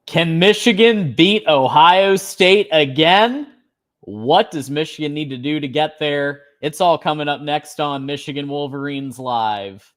Can Michigan beat Ohio State again? What does Michigan need to do to get there? It's all coming up next on Michigan Wolverines Live.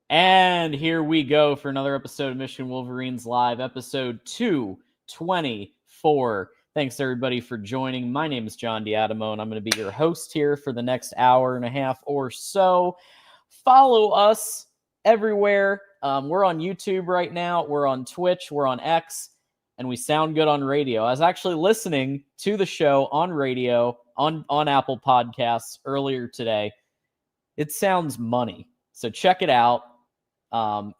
And here we go for another episode of Michigan Wolverines Live, episode 224. Thanks, everybody, for joining. My name is John D'Adamo, and I'm going to be your host here for the next hour and a half or so. Follow us everywhere. We're on YouTube right now. We're on Twitch. We're on X, and we sound good on radio. I was actually listening to the show on radio, on Apple Podcasts earlier today. It sounds money. So check it out.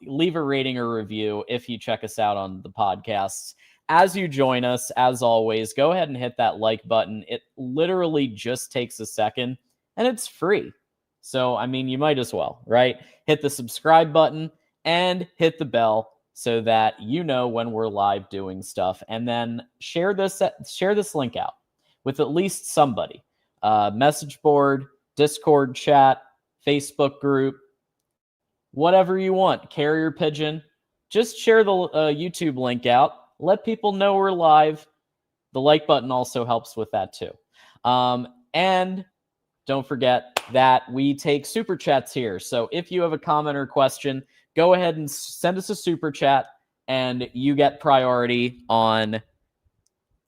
Leave a rating or review if you check us out on the podcasts. As you join us, as always, go ahead and hit that like button. It literally just takes a second, and it's free. So, I mean, you might as well, right? Hit the subscribe button and hit the bell so that you know when we're live doing stuff. And then share this link out with at least somebody. Message board, Discord chat, Facebook group, whatever you want, carrier pigeon. Just share the YouTube link out. Let people know we're live. The like button also helps with that too. And don't forget that we take super chats here. So if you have a comment or question, go ahead and send us a super chat and you get priority on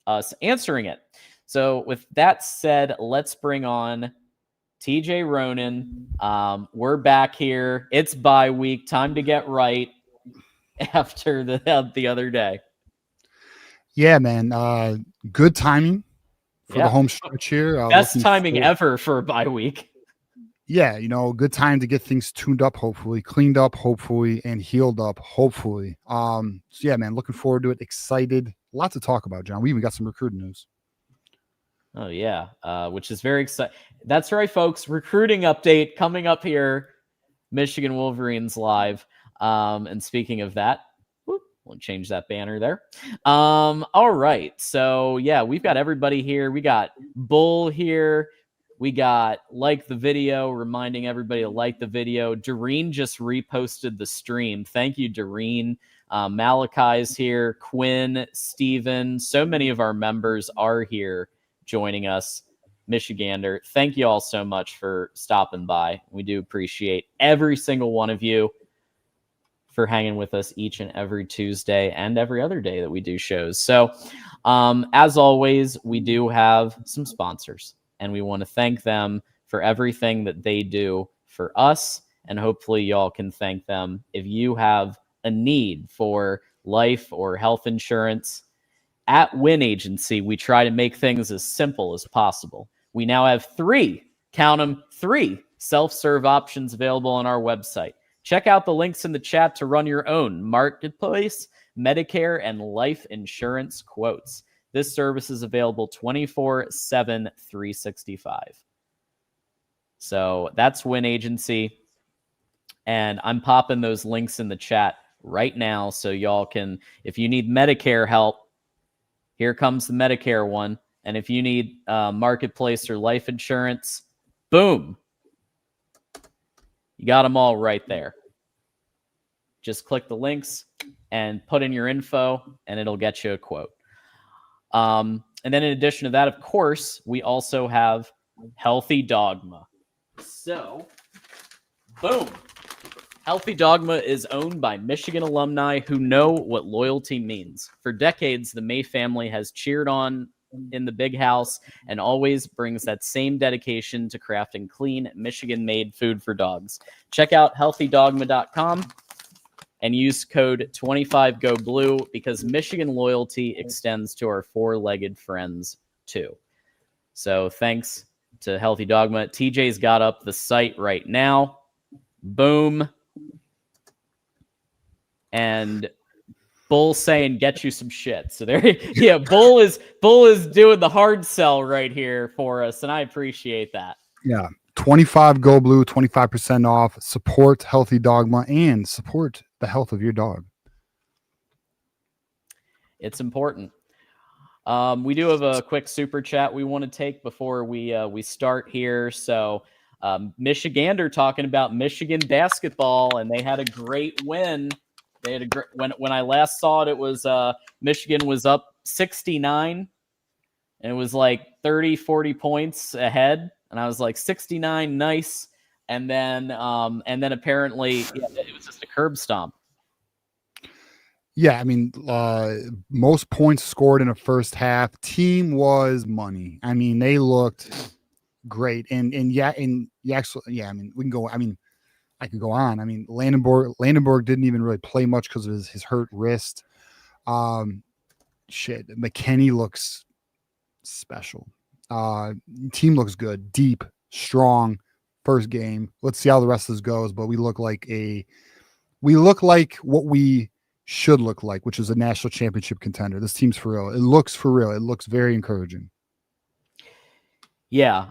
us answering it. So with that said, let's bring on TJ Ronin. We're back here. It's bye week. Time to get right after the other day. Yeah, man. Good timing for the home stretch here. Best timing ever for a bye week. Yeah, good time to get things tuned up, hopefully, cleaned up, hopefully, and healed up, hopefully. So yeah, man, looking forward to it. Excited. Lots to talk about, John. We even got some recruiting news. Oh, yeah, which is very exciting. That's right, folks. Recruiting update coming up here, Michigan Wolverines Live. And speaking of that, we'll change that banner there. All right. So, yeah, we've got everybody here. We got Bull here. We got like the video, reminding everybody to like the video. Doreen just reposted the stream. Thank you, Doreen. Malachi's here. Quinn, Steven. So many of our members are here joining us. Michigander, thank you all so much for stopping by. We do appreciate every single one of you for hanging with us each and every Tuesday and every other day that we do shows. So as always, we do have some sponsors, and we want to thank them for everything that they do for us. And hopefully y'all can thank them if you have a need for life or health insurance. At Win Agency, we try to make things as simple as possible. We now have 3 self-serve options available on our website. Check out the links in the chat to run your own marketplace, Medicare, and life insurance quotes. This service is available 24/7, 365. So that's Win Agency. And I'm popping those links in the chat right now so y'all can, if you need Medicare help, here comes the Medicare one. And if you need marketplace or life insurance, boom. You got them all right there. Just click the links and put in your info, and it'll get you a quote. And then in addition to that, of course, we also have Healthy Dogma. So, boom. Healthy Dogma is owned by Michigan alumni who know what loyalty means. For decades, the May family has cheered on in the big house and always brings that same dedication to crafting clean, Michigan-made food for dogs. Check out healthydogma.com and use code 25GoBlue because Michigan loyalty extends to our 4-legged friends too. So thanks to Healthy Dogma. TJ's got up the site right now. Boom. And Bull saying get you some shit. So there, yeah, Bull is doing the hard sell right here for us, and I appreciate that. Yeah, 25 Go Blue, 25% off. Support Healthy Dogma and support the health of your dog. It's important. We do have a quick super chat we want to take before we start here. So Michigander talking about Michigan basketball, and they had a great win. They had when I last saw it, it was Michigan was up 69, and it was like 30, 40 points ahead, and I was like 69, nice. And then apparently it was just a curb stomp. Yeah, I mean, most points scored in a first half. Team was money. I mean, they looked great. I mean, I mean, we can go. I mean, I could go on. I mean, Landenborg didn't even really play much because of his hurt wrist. McKinney looks special. Team looks good, deep, strong. First game. Let's see how the rest of this goes. But we look like what we should look like, which is a national championship contender. This team's for real. It looks for real. It looks very encouraging. Yeah,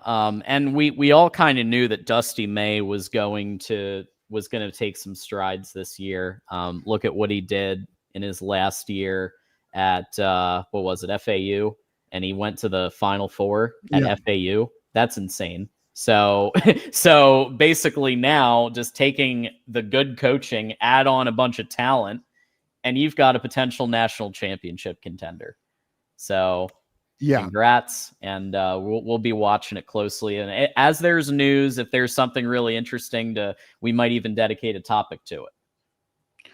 and we all kind of knew that Dusty May was going to take some strides this year. Look at what he did in his last year at what was it, FAU, and he went to the Final Four at FAU. That's insane. So basically now just taking the good coaching, add on a bunch of talent, and you've got a potential national championship contender. So yeah, congrats, and we'll be watching it closely. And as there's news, if there's something really interesting, we might even dedicate a topic to it.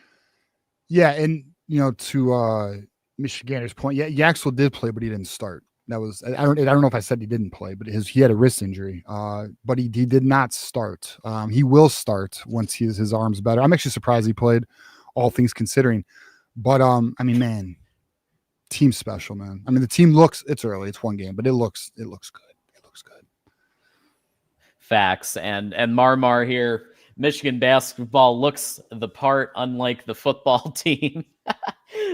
Yeah, and to Michiganer's point, Yaxel did play, but he didn't start. That was I don't know if I said he didn't play, but he had a wrist injury. But he did not start. He will start once his arm's better. I'm actually surprised he played, all things considering. But I mean, man, team special, man. I mean, the team it's early, it's one game, but it looks good. It looks good. Facts. And Marmar here, Michigan basketball looks the part, unlike the football team.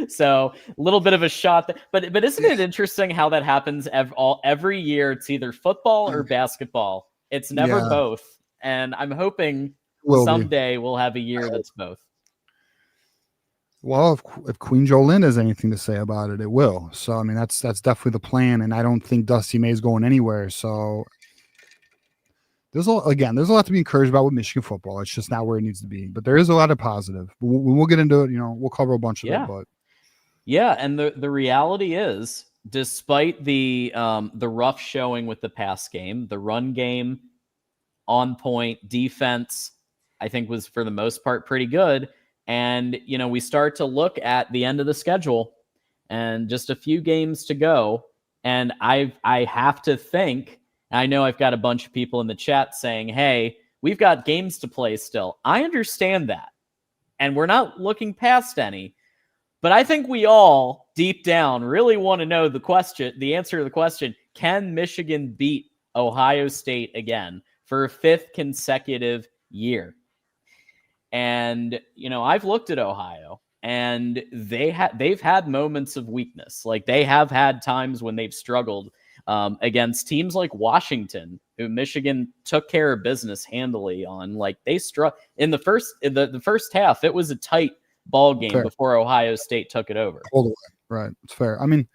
So a little bit of a shot, but isn't it interesting how that happens every year? It's either football or basketball. It's never both. And I'm hoping someday we'll have a year that's both. Well, if Queen Jolene has anything to say about it, it will. So I mean, that's definitely the plan, and I don't think Dusty May's going anywhere. So there's a lot to be encouraged about with Michigan football. It's just not where it needs to be, but there is a lot of positive. We'll get into it. We'll cover a bunch of it, but. Yeah, and the reality is, despite the rough showing with the pass game, the run game on point, defense, I think was for the most part pretty good. And we start to look at the end of the schedule, and just a few games to go. And I have to think. I know I've got a bunch of people in the chat saying, "Hey, we've got games to play still." I understand that, and we're not looking past any. But I think we all, deep down, really want to know the answer to the question, can Michigan beat Ohio State again for a fifth consecutive year? And, I've looked at Ohio, and they've had moments of weakness. Like, they have had times when they've struggled against teams like Washington, who Michigan took care of business handily on. Like, they struck in the first half. It was a tight ball game before Ohio State took it over. Hold away. Right. It's fair. I mean,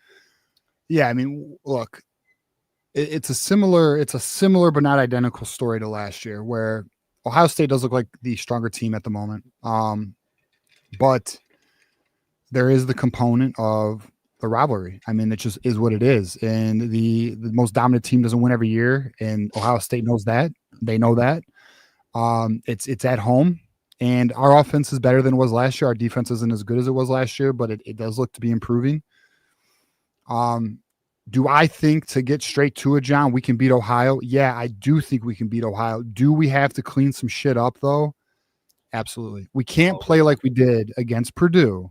look, it's a similar but not identical story to last year, where Ohio State does look like the stronger team at the moment. But there is the component of the rivalry. I mean, it just is what it is. And the most dominant team doesn't win every year. And Ohio State knows that. They know that. It's at home. And our offense is better than it was last year. Our defense isn't as good as it was last year, but it does look to be improving. Do I think, to get straight to it, John, we can beat Ohio? Yeah, I do think we can beat Ohio. Do we have to clean some shit up, though? Absolutely. We can't play like we did against Purdue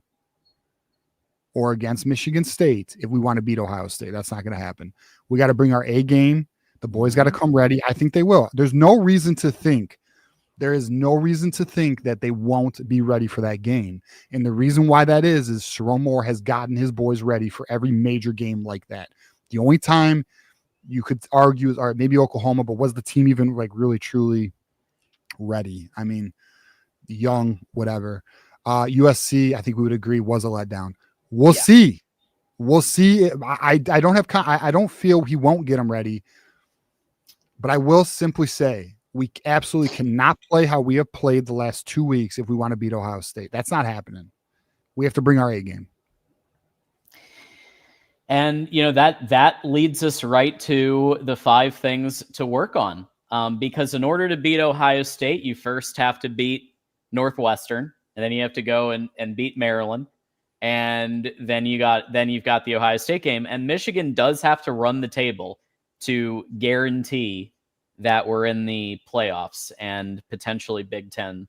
or against Michigan State if we want to beat Ohio State. That's not going to happen. We got to bring our A game. The boys got to come ready. I think they will. There's no reason to think. There is no reason to think that they won't be ready for that game. And the reason why that is Sharon Moore has gotten his boys ready for every major game like that. The only time you could argue is, all right, maybe Oklahoma, but was the team even like really, truly ready? I mean, young, whatever. USC, I think we would agree, was a letdown. We'll see. We'll see. I don't have. I don't feel he won't get them ready. But I will simply say we absolutely cannot play how we have played the last 2 weeks if we want to beat Ohio State. That's not happening. We have to bring our A game. And that leads us right to the 5 things to work on. Because in order to beat Ohio State, you first have to beat Northwestern, and then you have to go and beat Maryland, and then you've got the Ohio State game. And Michigan does have to run the table to guarantee that we're in the playoffs and potentially Big Ten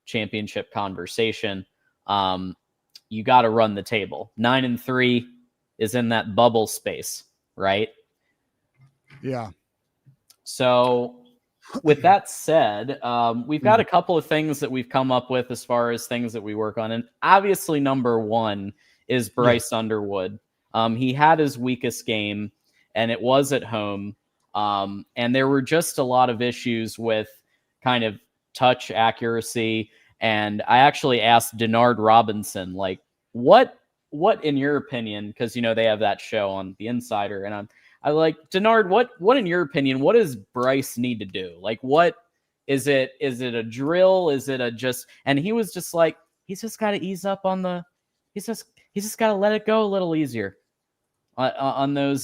championship conversation. You got to run the table. 9-3 is in that bubble space, right? Yeah. So with that said, we've got a couple of things that we've come up with as far as things that we work on. And obviously number 1 is Bryce Underwood. He had his weakest game, and it was at home. And there were just a lot of issues with kind of touch accuracy. And I actually asked Denard Robinson, like, what in your opinion, because they have that show on The Insider, and I like, Denard, what in your opinion, what does Bryce need to do? Like, what is it? Is it a drill? Is it a just? And he was just like, he's just got to ease up on the, he's just got to let it go a little easier on those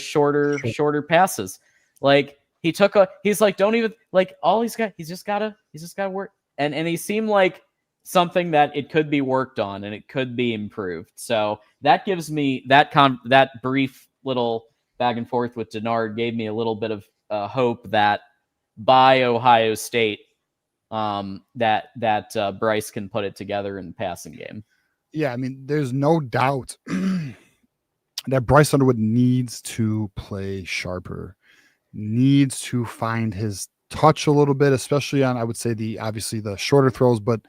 shorter passes. Like he's like, don't even like all he's just got to work. And he seemed like something that it could be worked on and it could be improved. So that gives me that brief little back and forth with Denard gave me a little bit of hope that by Ohio State, that Bryce can put it together in the passing game. Yeah, I mean, there's no doubt that Bryce Underwood needs to play sharper, needs to find his touch a little bit, especially on, I would say, obviously the shorter throws, but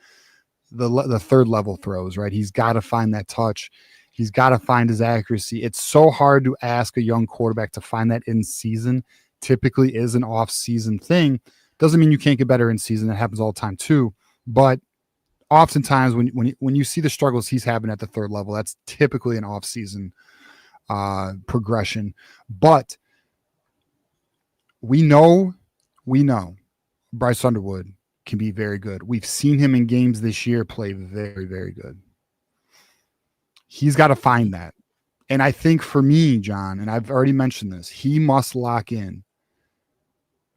the third level throws, right? He's got to find that touch. He's got to find his accuracy. It's so hard to ask a young quarterback to find that in season. Typically is an off season thing. Doesn't mean you can't get better in season. That happens all the time too. But oftentimes when you see the struggles he's having at the third level, that's typically an off season progression. But we know Bryce Underwood can be very good. We've seen him in games this year play very, very good. He's got to find that. And I think for me, John, and I've already mentioned this, he must lock in.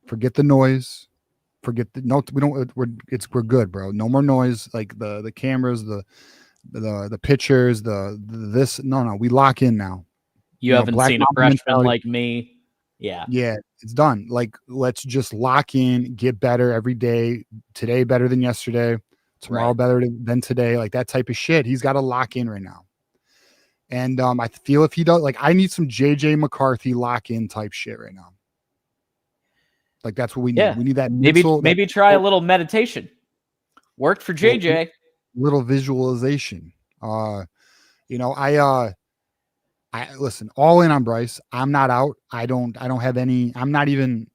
Forget the noise. Forget we're good, bro. No more noise. Like the cameras, the pictures, no, we lock in now. You haven't seen a freshman like me. Yeah, it's done. Like, let's just lock in, get better every day. Today better than yesterday. Tomorrow better than today. Like that type of shit. He's got to lock in right now. And I feel if he does, like, I need some JJ McCarthy lock in type shit right now. Like that's what we need. Yeah. We need that. Maybe try a little meditation. Worked for JJ. Little visualization. I listen, all in on Bryce. I'm not out. I don't have any. I'm not even.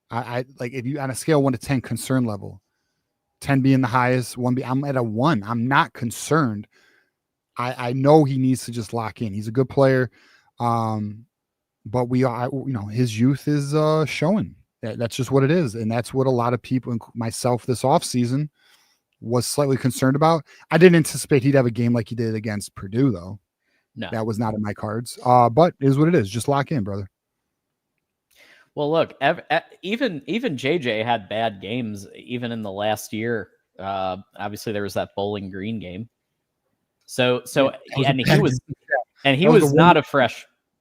I like, if you on a scale 1 to 10 concern level, 10 being the highest, 1 be. I'm at a 1. I'm not concerned. I know he needs to just lock in. He's a good player, but his youth is showing. That's just what it is, and that's what a lot of people, myself, this offseason was slightly concerned about. I didn't anticipate he'd have a game like he did against Purdue, though. No, that was not in my cards. But it is what it is. Just lock in, brother. Well, look, even JJ had bad games even in the last year. Obviously, there was that Bowling Green game. So he was not a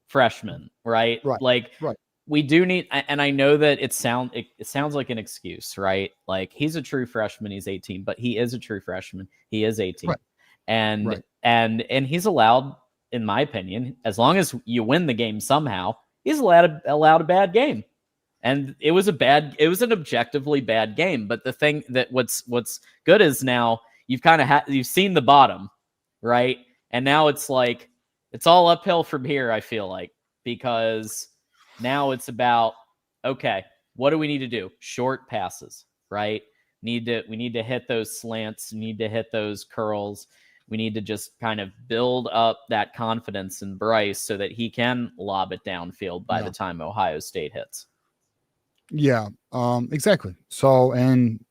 freshman, right? Like, we do need, and I know that it sounds like an excuse, right? Like, he's a true freshman. He's 18, but he is a true freshman. He is 18, and he's allowed, in my opinion, as long as you win the game somehow, he's allowed a bad game. And it was an objectively bad game. But the thing that what's good is now you've seen the bottom, right? And now it's like, it's all uphill from here, I feel like, because now it's about, okay, what do we need to do? Short passes, right? We need to hit those slants, need to hit those curls. We need to just kind of build up that confidence in Bryce so that he can lob it downfield by the time Ohio State hits. Yeah, exactly. So, and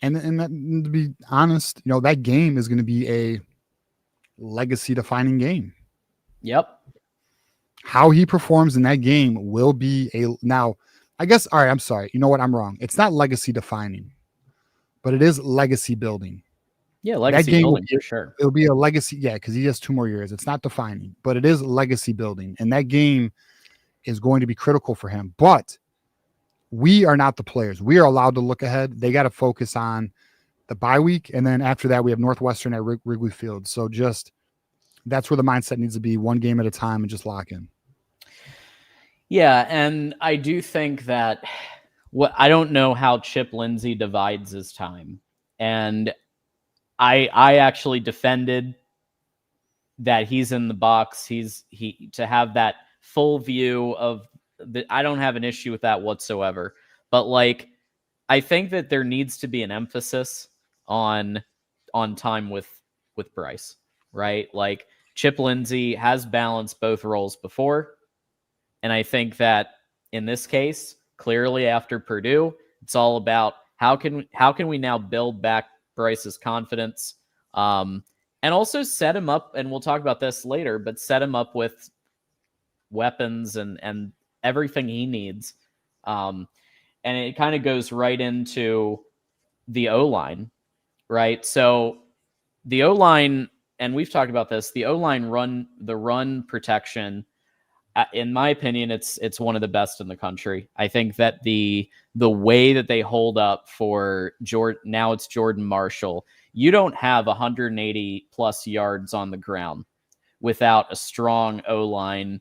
that, to be honest, that game is going to be a legacy defining game. Yep. How he performs in that game will be now, I guess. All right. I'm sorry. You know what? I'm wrong. It's not legacy defining, but it is legacy building. Yeah. Legacy building for sure. It'll be a legacy. Yeah. Because he has 2 more years. It's not defining, but it is legacy building. And that game is going to be critical for him. But we are not the players. We are allowed to look ahead. They got to focus on the bye week. And then after that, we have Northwestern at Wrigley Field. So that's where the mindset needs to be, one game at a time and just lock in. Yeah. And I do think that I don't know how Chip Lindsey divides his time. And I actually defended that he's in the box. To have that full view of I don't have an issue with that whatsoever. But I think that there needs to be an emphasis on time with Bryce, right? Chip Lindsey has balanced both roles before. And I think that in this case, clearly after Purdue, it's all about how can we now build back Bryce's confidence, and also set him up. And we'll talk about this later, but set him up with weapons and everything he needs. And it kind of goes right into the O-line, right? So the O-line, and we've talked about this, the O-line run protection, in my opinion, it's one of the best in the country. I think that the way that they hold up for now it's Jordan Marshall. You don't have 180 plus yards on the ground without a strong O-line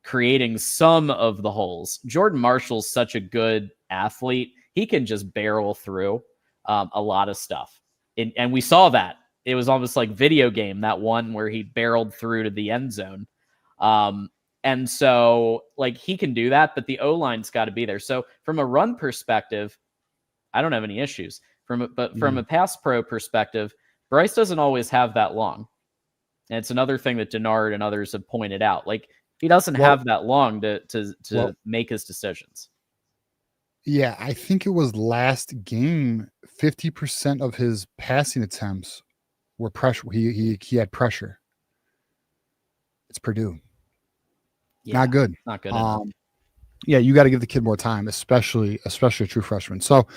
creating some of the holes. Jordan Marshall's such a good athlete. He can just barrel through a lot of stuff. And we saw that. It was almost like video game, that one where he barreled through to the end zone. And so he can do that, but the O-line's got to be there. So from a run perspective, I don't have any issues. From a pass pro perspective, Bryce doesn't always have that long. And it's another thing that Denard and others have pointed out. He doesn't have that long to make his decisions. Yeah, I think it was last game, 50% of his passing attempts were pressure. He had pressure. It's Purdue. Yeah, not good. Not good. Yeah, you got to give the kid more time, especially a true freshman. So,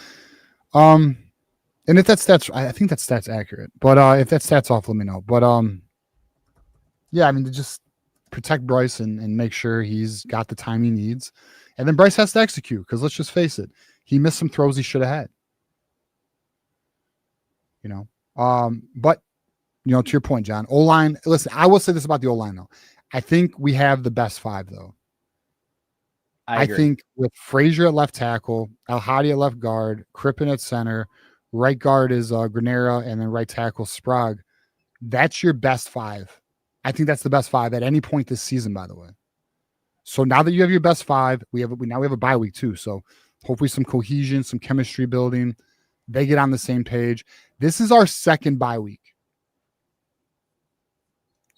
and if that stats, I think that stats accurate. But if that stats off, let me know. But yeah, I mean, to just protect Bryce and make sure he's got the time he needs, and then Bryce has to execute, because let's just face it, he missed some throws he should have had. But to your point, John, O-line. Listen, I will say this about the O-line though. I think we have the best 5 though. I think with Frazier at left tackle, Al-Hadi at left guard, Crippen at center, right guard is Granera, and then right tackle Sprague. That's your best 5. I think that's the best 5 at any point this season, by the way. So now that you have your best 5, we have a bye week too. So hopefully some cohesion, some chemistry building. They get on the same page. This is our second bye week.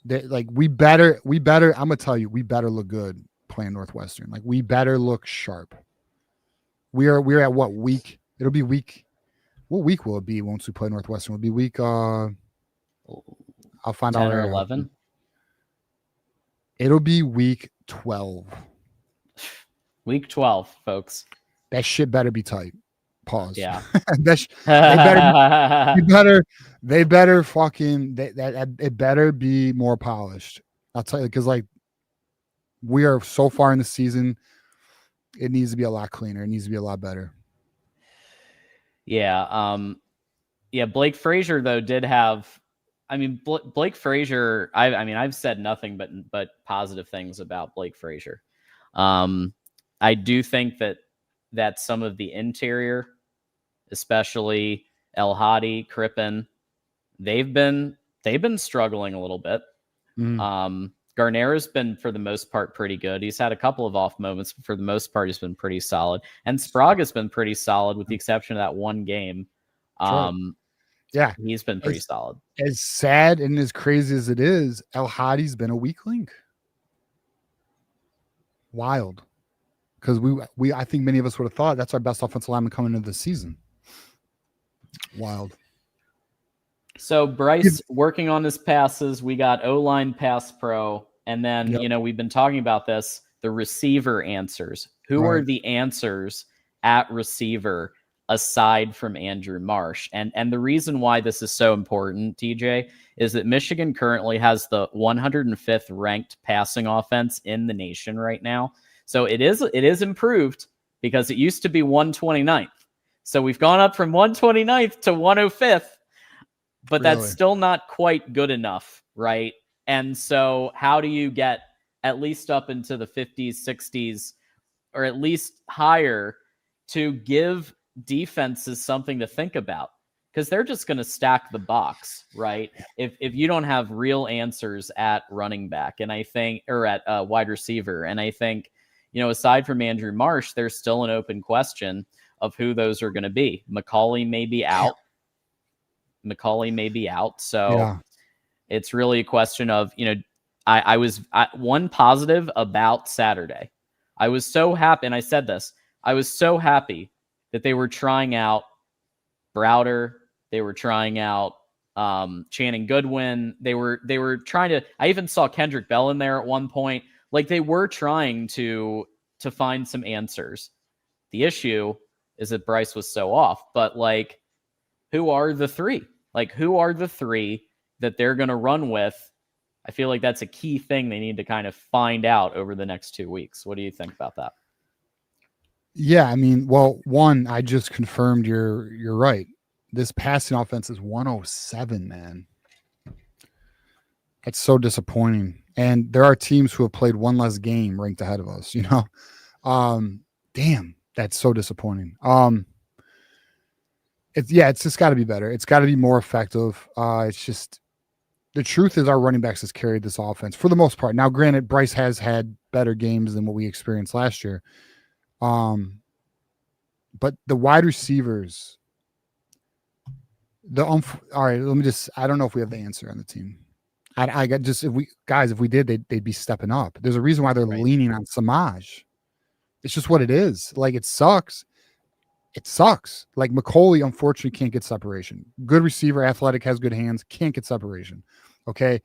We better, I'm going to tell you, we better look good playing Northwestern. We better look sharp. We're at what week? It'll be week. What week will it be once we play Northwestern? It'll be week, I'll find 10 out. or 11? It'll be week 12. Week 12, folks. That shit better be tight. Pause. Yeah. It better be more polished. I'll tell you, because we are so far in the season, it needs to be a lot cleaner. It needs to be a lot better. Yeah. Blake Frazier though did have. I mean, Blake Frazier. I've said nothing but positive things about Blake Frazier. I do think that some of the interior, especially El-Hadi, Crippen, they've been struggling a little bit. Garnera's been, for the most part, pretty good. He's had a couple of off moments, but for the most part, he's been pretty solid. And Sprague has been pretty solid, with the exception of that one game. Sure. Yeah. He's been pretty solid. As sad and as crazy as it is, El Hadi's been a weak link. Wild. Because I think many of us would have thought that's our best offensive lineman coming into the season. Wild. So Bryce working on his passes. We got O-line pass pro. And then, we've been talking about this, the receiver answers. Who are the answers at receiver aside from Andrew Marsh? And the reason why this is so important, TJ, is that Michigan currently has the 105th ranked passing offense in the nation right now. So it is improved because it used to be 129th. So we've gone up from 129th to 105th, but that's still not quite good enough, right? And so how do you get at least up into the 50s, 60s, or at least higher to give defenses something to think about? Because they're just going to stack the box, right? If you don't have real answers at running back, and I think, or at wide receiver, and I think, aside from Andrew Marsh, there's still an open question of who those are going to be. McCauley may be out. So it's really a question of, I was one positive about Saturday. I was so happy, and I said this, I was so happy that they were trying out Browder. They were trying out Channing Goodwin. They were trying to, I even saw Kendrick Bell in there at one point. Like, they were trying to find some answers. The issue is that Bryce was so off. But, like, who are the three? Like, who are the three that they're going to run with? I feel like that's a key thing they need to kind of find out over the next 2 weeks. What do you think about that? Yeah, I mean, well, one, I just confirmed you're right. This passing offense is 107, man. It's so disappointing. And there are teams who have played one less game ranked ahead of us, Damn, that's so disappointing. It's just got to be better. It's got to be more effective. It's just, the truth is our running backs has carried this offense for the most part. Now, granted, Bryce has had better games than what we experienced last year. But the wide receivers, all right, I don't know if we have the answer on the team. I got just, if we did, they'd be stepping up. There's a reason why they're leaning on Samaj. It's just what it is. Like, it sucks. It sucks. Like, McCauley, unfortunately, can't get separation. Good receiver, athletic, has good hands, can't get separation. Okay.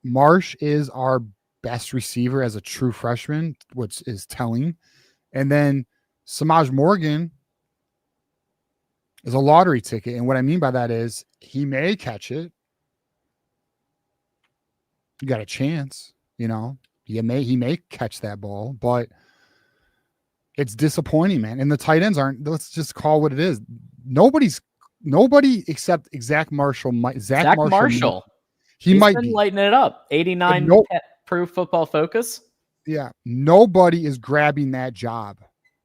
Marsh is our best receiver as a true freshman, which is telling. And then Samaj Morgan is a lottery ticket. And what I mean by that is he may catch it. You got a chance, he may catch that ball, but it's disappointing, man. And the tight ends aren't, let's just call what it is. Nobody except Zach Marshall Zach Marshall. He's might been be lighting it up. 89 Pro Football Focus. Yeah. Nobody is grabbing that job,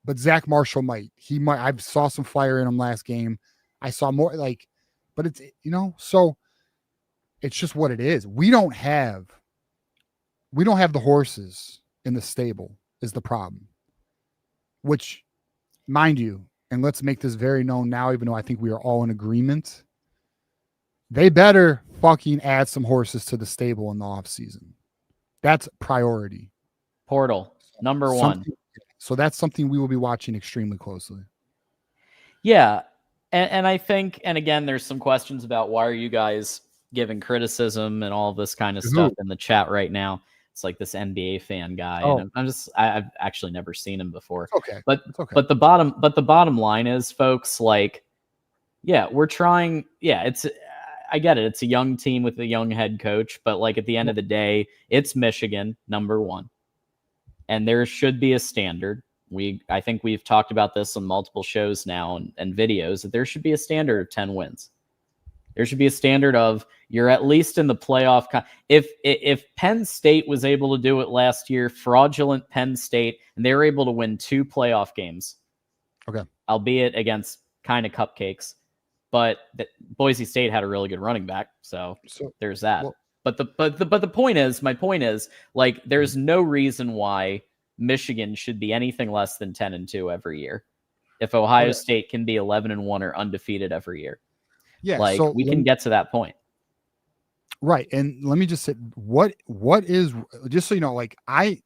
but Zach Marshall might. He might. I saw some fire in him last game. I saw more, but it's, so it's just what it is. We don't have the horses in the stable is the problem, which, mind you, and let's make this very known now, even though I think we are all in agreement, they better fucking add some horses to the stable in the offseason. That's priority. Portal, number one. So that's something we will be watching extremely closely. Yeah. And I think, and again, there's some questions about why are you guys giving criticism and all this kind of stuff in the chat right now. It's like this NBA fan guy. Oh. And I've actually never seen him before. Okay. But the bottom line is, folks, like, yeah, we're trying. Yeah, I get it. It's a young team with a young head coach, but like at the end of the day, it's Michigan, number one. And there should be a standard. I think we've talked about this on multiple shows now and videos, that there should be a standard of 10 wins. There should be a standard of you're at least in the playoff. If Penn State was able to do it last year, fraudulent Penn State, and they were able to win 2 playoff games, okay, albeit against kind of cupcakes, but Boise State had a really good running back, so there's that. Well, but the point is, my point is, like, there's no reason why Michigan should be anything less than 10-2 every year if Ohio State can be 11-1 or undefeated every year. Yeah. Like, So we can get to that point. Right. And let me just say what is, just so you know, like I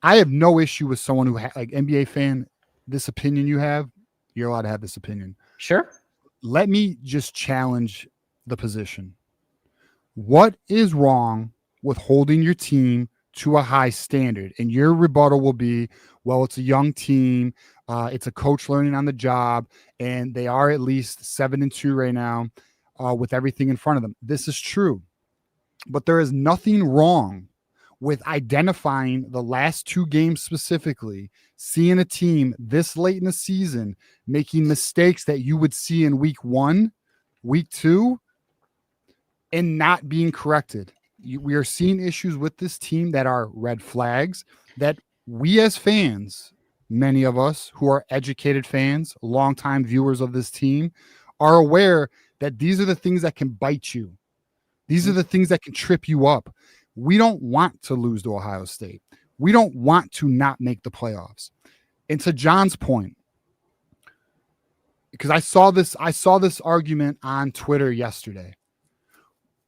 have no issue with someone who like NBA fan, this opinion you have, you're allowed to have this opinion. Sure. Let me just challenge the position. What is wrong with holding your team to a high standard? And your rebuttal will be, well, it's a young team. It's a coach learning on the job, and they are at least 7-2 right now with everything in front of them. This is true. But there is nothing wrong with identifying the last 2 games specifically, seeing a team this late in the season making mistakes that you would see in week 1, week 2, and not being corrected. We are seeing issues with this team that are red flags that we as fans, many of us who are educated fans, longtime viewers of this team, are aware that these are the things that can bite you. These are the things that can trip you up. We don't want to lose to Ohio State. We don't want to not make the playoffs. And to John's point, because I saw this argument on Twitter yesterday.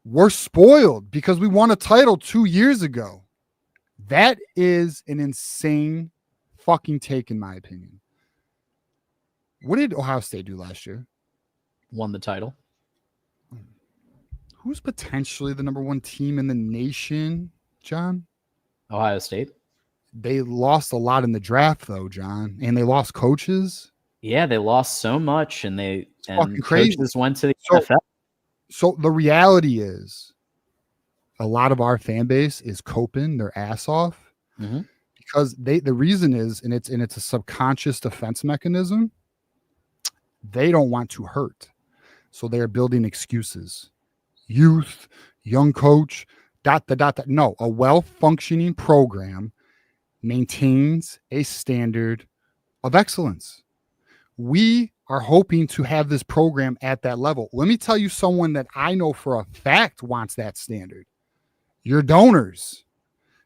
We're spoiled because we won a title 2 years ago. That is an insane fucking take, in my opinion. What did Ohio State do last year? Won the title. Who's potentially the number 1 team in the nation, John? Ohio State. They lost a lot in the draft, though, John, and they lost coaches. Yeah, they lost so much, and fucking crazy. Coaches went to the NFL. So the reality is, a lot of our fan base is coping their ass off because the reason is, and it's a subconscious defense mechanism. They don't want to hurt, so they are building excuses. Youth, young coach, ... No, a well-functioning program maintains a standard of excellence. We are hoping to have this program at that level. Let me tell you someone that I know for a fact wants that standard. Your donors,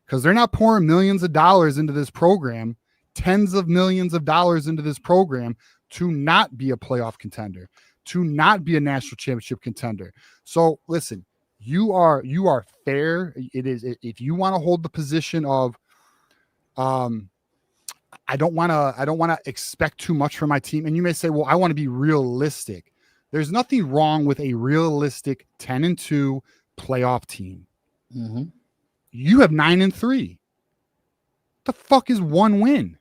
because they're not pouring millions of dollars into this program, tens of millions of dollars into this program to not be a playoff contender, to not be a national championship contender. So listen, you are fair. It is, if you want to hold the position of, I don't want to expect too much from my team. And you may say, well, I want to be realistic. There's nothing wrong with a realistic 10-2 playoff team. You have 9-3. The fuck is 1 win?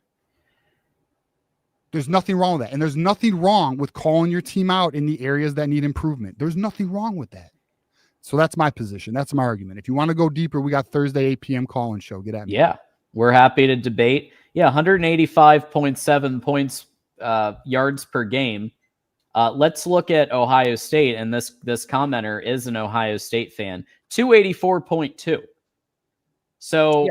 There's nothing wrong with that. And there's nothing wrong with calling your team out in the areas that need improvement. There's nothing wrong with that. So that's my position. That's my argument. If you want to go deeper, we got Thursday, 8 p.m. call-in show. Get at me. Yeah, we're happy to debate. Yeah, 185.7 points, yards per game. Let's look at Ohio State, and this commenter is an Ohio State fan. 284.2. So,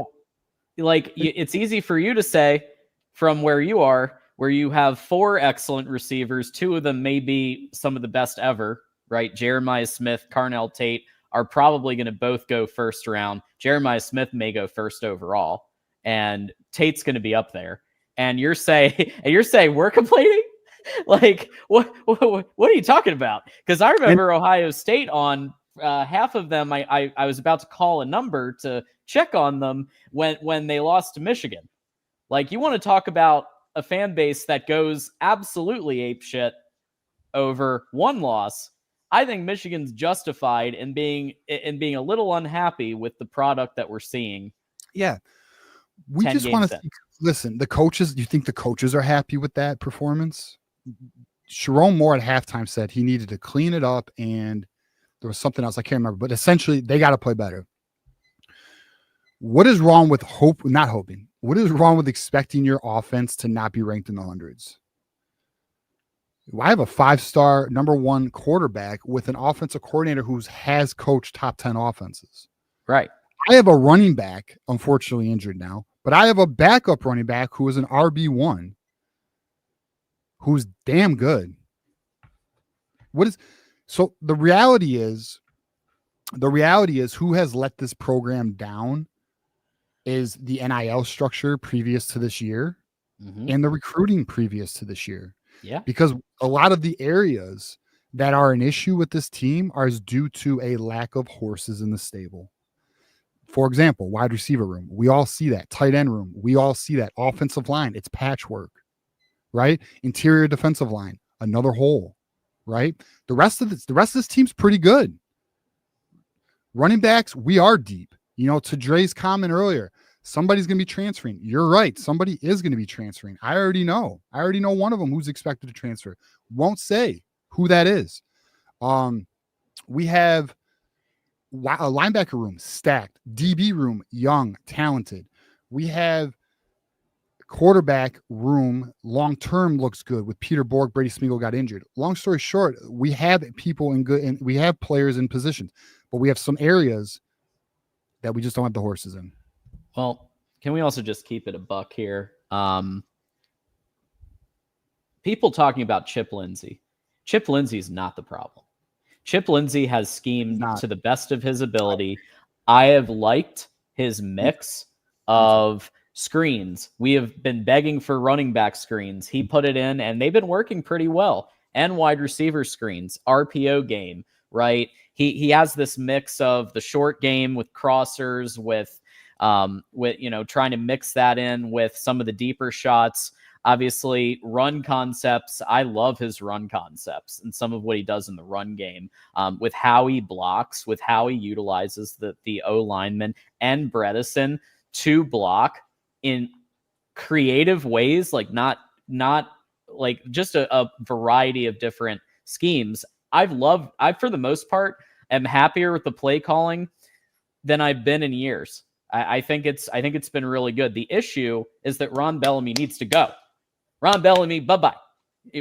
like, it's easy for you to say from where you are, where you have 4 excellent receivers, 2 of them may be some of the best ever, right? Jeremiah Smith, Carnell Tate are probably going to both go first round. Jeremiah Smith may go first overall, and Tate's going to be up there. And you're saying we're complaining? Like, what are you talking about? Because I remember Ohio State on half of them. I was about to call a number to check on them when they lost to Michigan. Like, you want to talk about a fan base that goes absolutely apeshit over 1 loss. I think Michigan's justified in being a little unhappy with the product that we're seeing. Yeah. We just want to listen, the coaches, you think the coaches are happy with that performance? Sharon Moore at halftime said he needed to clean it up, and there was something else I can't remember, but essentially they got to play better. What is wrong with not hoping? What is wrong with expecting your offense to not be ranked in the hundreds? I have a 5-star number 1 quarterback with an offensive coordinator who has coached top 10 offenses. Right. I have a running back, unfortunately injured now, but I have a backup running back who is an RB1 who's damn good. So the reality is who has let this program down is the NIL structure previous to this year and the recruiting previous to this year. Yeah. Because a lot of the areas that are an issue with this team are due to a lack of horses in the stable. For example, wide receiver room, we all see that. Tight end room, we all see that. Offensive line, it's patchwork, right? Interior defensive line, another hole, right? The rest of this team's pretty good. Running backs, we are deep. To Dre's comment earlier, somebody's going to be transferring. You're right. Somebody is going to be transferring. I already know one of them who's expected to transfer. Won't say who that is. We have a linebacker room stacked, DB room young, talented. We have quarterback room long-term looks good with Peter Borg. Brady Smeagol got injured. Long story short, we have people in good, and we have players in positions, but we have some areas that we just don't have the horses in. Well, can we also just keep it a buck here? People talking about Chip Lindsey. Chip Lindsey is not the problem. Chip Lindsey has schemed to the best of his ability. I have liked his mix of screens. We have been begging for running back screens. He put it in, and they've been working pretty well. And wide receiver screens, RPO game, right? He has this mix of the short game with crossers, with trying to mix that in with some of the deeper shots. Obviously, run concepts. I love his run concepts and some of what he does in the run game, with how he blocks, with how he utilizes the O lineman and Bredesen to block in creative ways, like not like just a variety of different schemes. I for the most part am happier with the play calling than I've been in years. I think it's been really good. The issue is that Ron Bellamy needs to go. Ron Bellamy, bye-bye.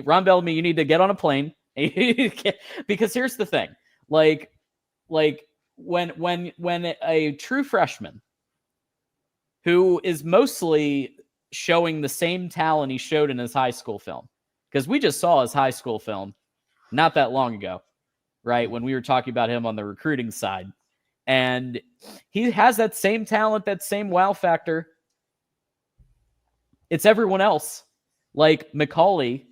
Ron Bellamy, you need to get on a plane. Because here's the thing. Like when a true freshman who is mostly showing the same talent he showed in his high school film, because we just saw his high school film not that long ago, right? When we were talking about him on the recruiting side. And he has that same talent, that same wow factor. It's everyone else. Like McCauley,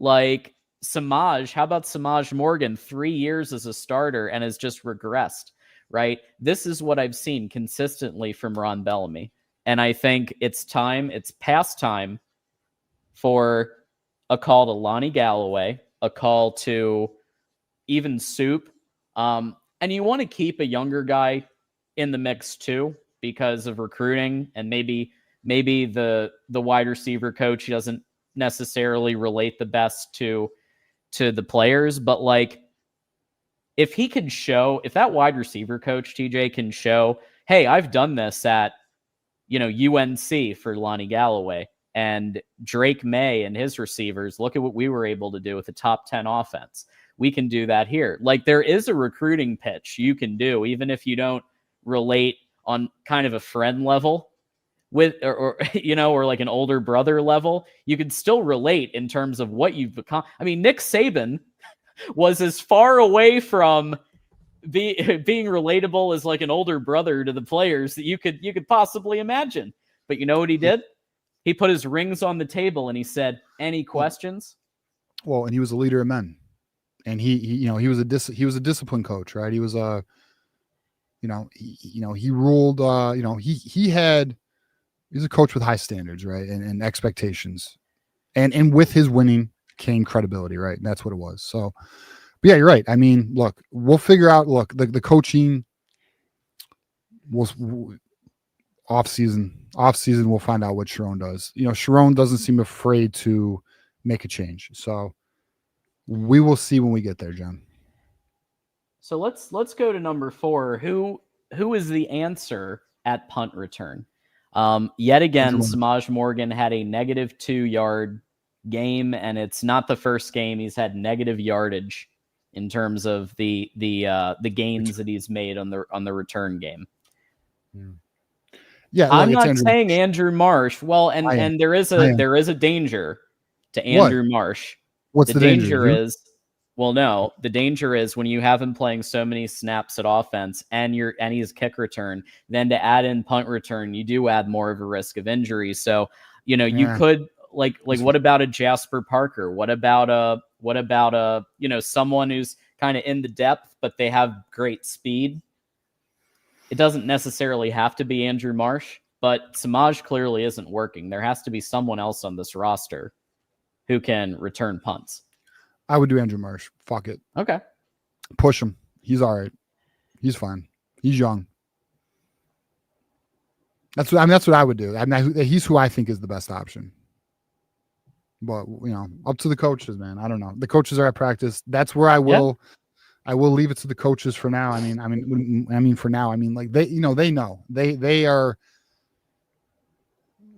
like Samaj. How about Samaj Morgan? 3 years as a starter and has just regressed, right? This is what I've seen consistently from Ron Bellamy. And I think it's past time for a call to Lonnie Galloway, a call to even Soup. And you want to keep a younger guy in the mix too, because of recruiting, and maybe the wide receiver coach, he doesn't necessarily relate the best to the players. But like, if that wide receiver coach, TJ, can show, hey, I've done this at, UNC for Lonnie Galloway and Drake May and his receivers. Look at what we were able to do with the top 10 offense. We can do that here. Like, there is a recruiting pitch you can do, even if you don't relate on kind of a friend level with, or like an older brother level. You can still relate in terms of what you've become. I mean, Nick Saban was as far away from being relatable as like an older brother to the players that you could possibly imagine. But you know what he did? He put his rings on the table and he said, "Any questions?" Well, and he was a leader of men. And he was a discipline coach, right? He was he ruled, he's a coach with high standards, right? And expectations, and with his winning came credibility, right? And that's what it was. So, but yeah, you're right. I mean, look, we'll figure out, the coaching was off season, we'll find out what Sharon does. Sharon doesn't seem afraid to make a change. So, we will see when we get there, John. So let's go to number 4. Who is the answer at punt return? Yet again, Samaj Morgan had a -2 yard game, and it's not the first game he's had negative yardage in terms of the gains that he's made on the return game. Yeah, I'm not saying Andrew Marsh. Well, and there is a danger to Andrew Marsh. What's the danger is? Well, no, the danger is when you have him playing so many snaps at offense and he's kick return, then to add in punt return, you do add more of a risk of injury. So, you could like what about a Jasper Parker? What about What about someone who's kind of in the depth, but they have great speed? It doesn't necessarily have to be Andrew Marsh, but Samaj clearly isn't working. There has to be someone else on this roster who can return punts. I would do Andrew Marsh. Fuck it. Okay. Push him. He's all right. He's fine. He's young. That's what I would do. He's who I think is the best option. But up to the coaches, man. I don't know. The coaches are at practice. That's where I will. Yeah. I will leave it to the coaches for now. For now. Like they know.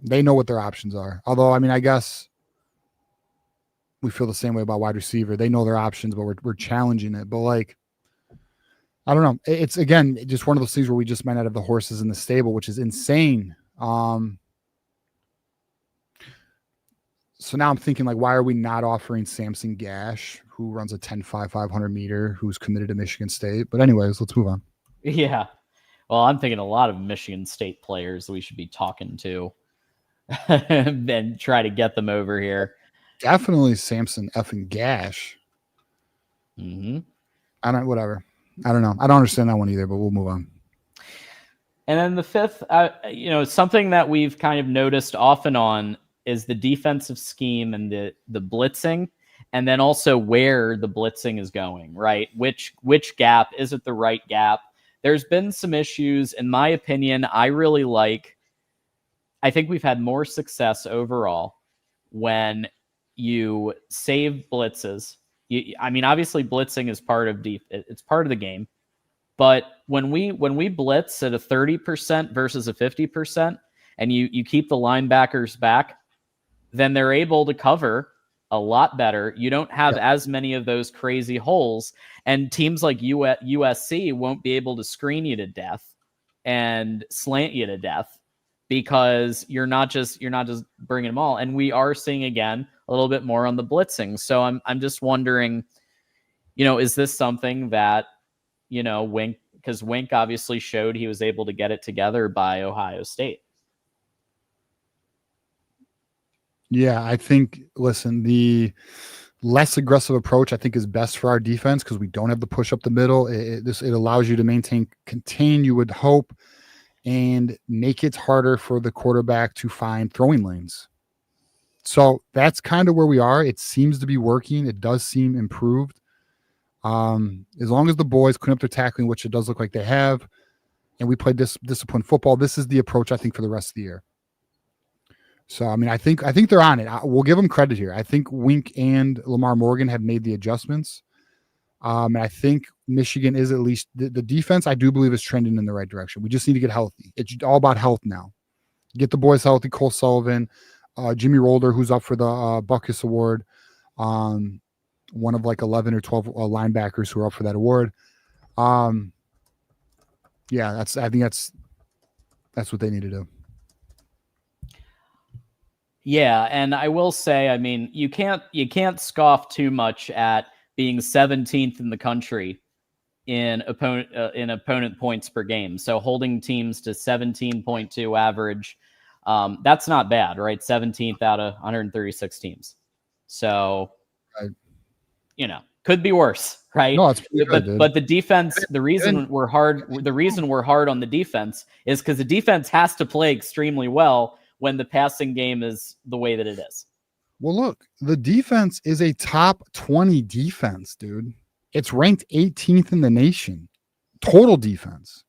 They know what their options are. Although, I guess we feel the same way about wide receiver. They know their options, but we're challenging it. But like, I don't know. It's again just one of those things where we just might not have the horses in the stable, which is insane. So now I'm thinking, like, why are we not offering Samson Gash, who runs a 10.5 500 meter, who's committed to Michigan State? But anyways, let's move on. Yeah. Well, I'm thinking a lot of Michigan State players we should be talking to and try to get them over here. Definitely Samson effing Gash. Mm-hmm. Whatever. I don't know. I don't understand that one either, but we'll move on. And then the fifth, something that we've kind of noticed off and on is the defensive scheme and the blitzing, and then also where the blitzing is going, right? Which gap, is it the right gap? There's been some issues. In my opinion, I think we've had more success overall when you save blitzes. Obviously blitzing is part of it's part of the game. But when we blitz at a 30% versus a 50%, and you keep the linebackers back, then they're able to cover a lot better. You don't have as many of those crazy holes, and teams like USC won't be able to screen you to death and slant you to death because you're not just bringing them all. And we are seeing again a little bit more on the blitzing. So I'm just wondering, is this something that Wink, because Wink obviously showed he was able to get it together by Ohio State. Yeah, I think, listen, the less aggressive approach, I think, is best for our defense because we don't have to push up the middle. It allows you to contain, you would hope, and make it harder for the quarterback to find throwing lanes. So that's kind of where we are. It seems to be working. It does seem improved. As long as the boys clean up their tackling, which it does look like they have, and we play disciplined football, this is the approach, I think, for the rest of the year. So, I think they're on it. We'll give them credit here. I think Wink and Lamar Morgan have made the adjustments. And I think Michigan is at least the defense, I do believe, is trending in the right direction. We just need to get healthy. It's all about health now. Get the boys healthy. Cole Sullivan, Jimmy Rolder, who's up for the Buckus Award. One of like 11 or 12 linebackers who are up for that award. I think that's what they need to do. Yeah, and I will say, you can't scoff too much at being 17th in the country in opponent points per game. So holding teams to 17.2 average, that's not bad, right? 17th out of 136 teams. So, right. Could be worse, right? No, it's pretty good, but the defense, the reason we're hard on the defense is because the defense has to play extremely well when the passing game is the way that it is. Well, look, the defense is a top 20 defense, dude. It's ranked 18th in the nation, total defense.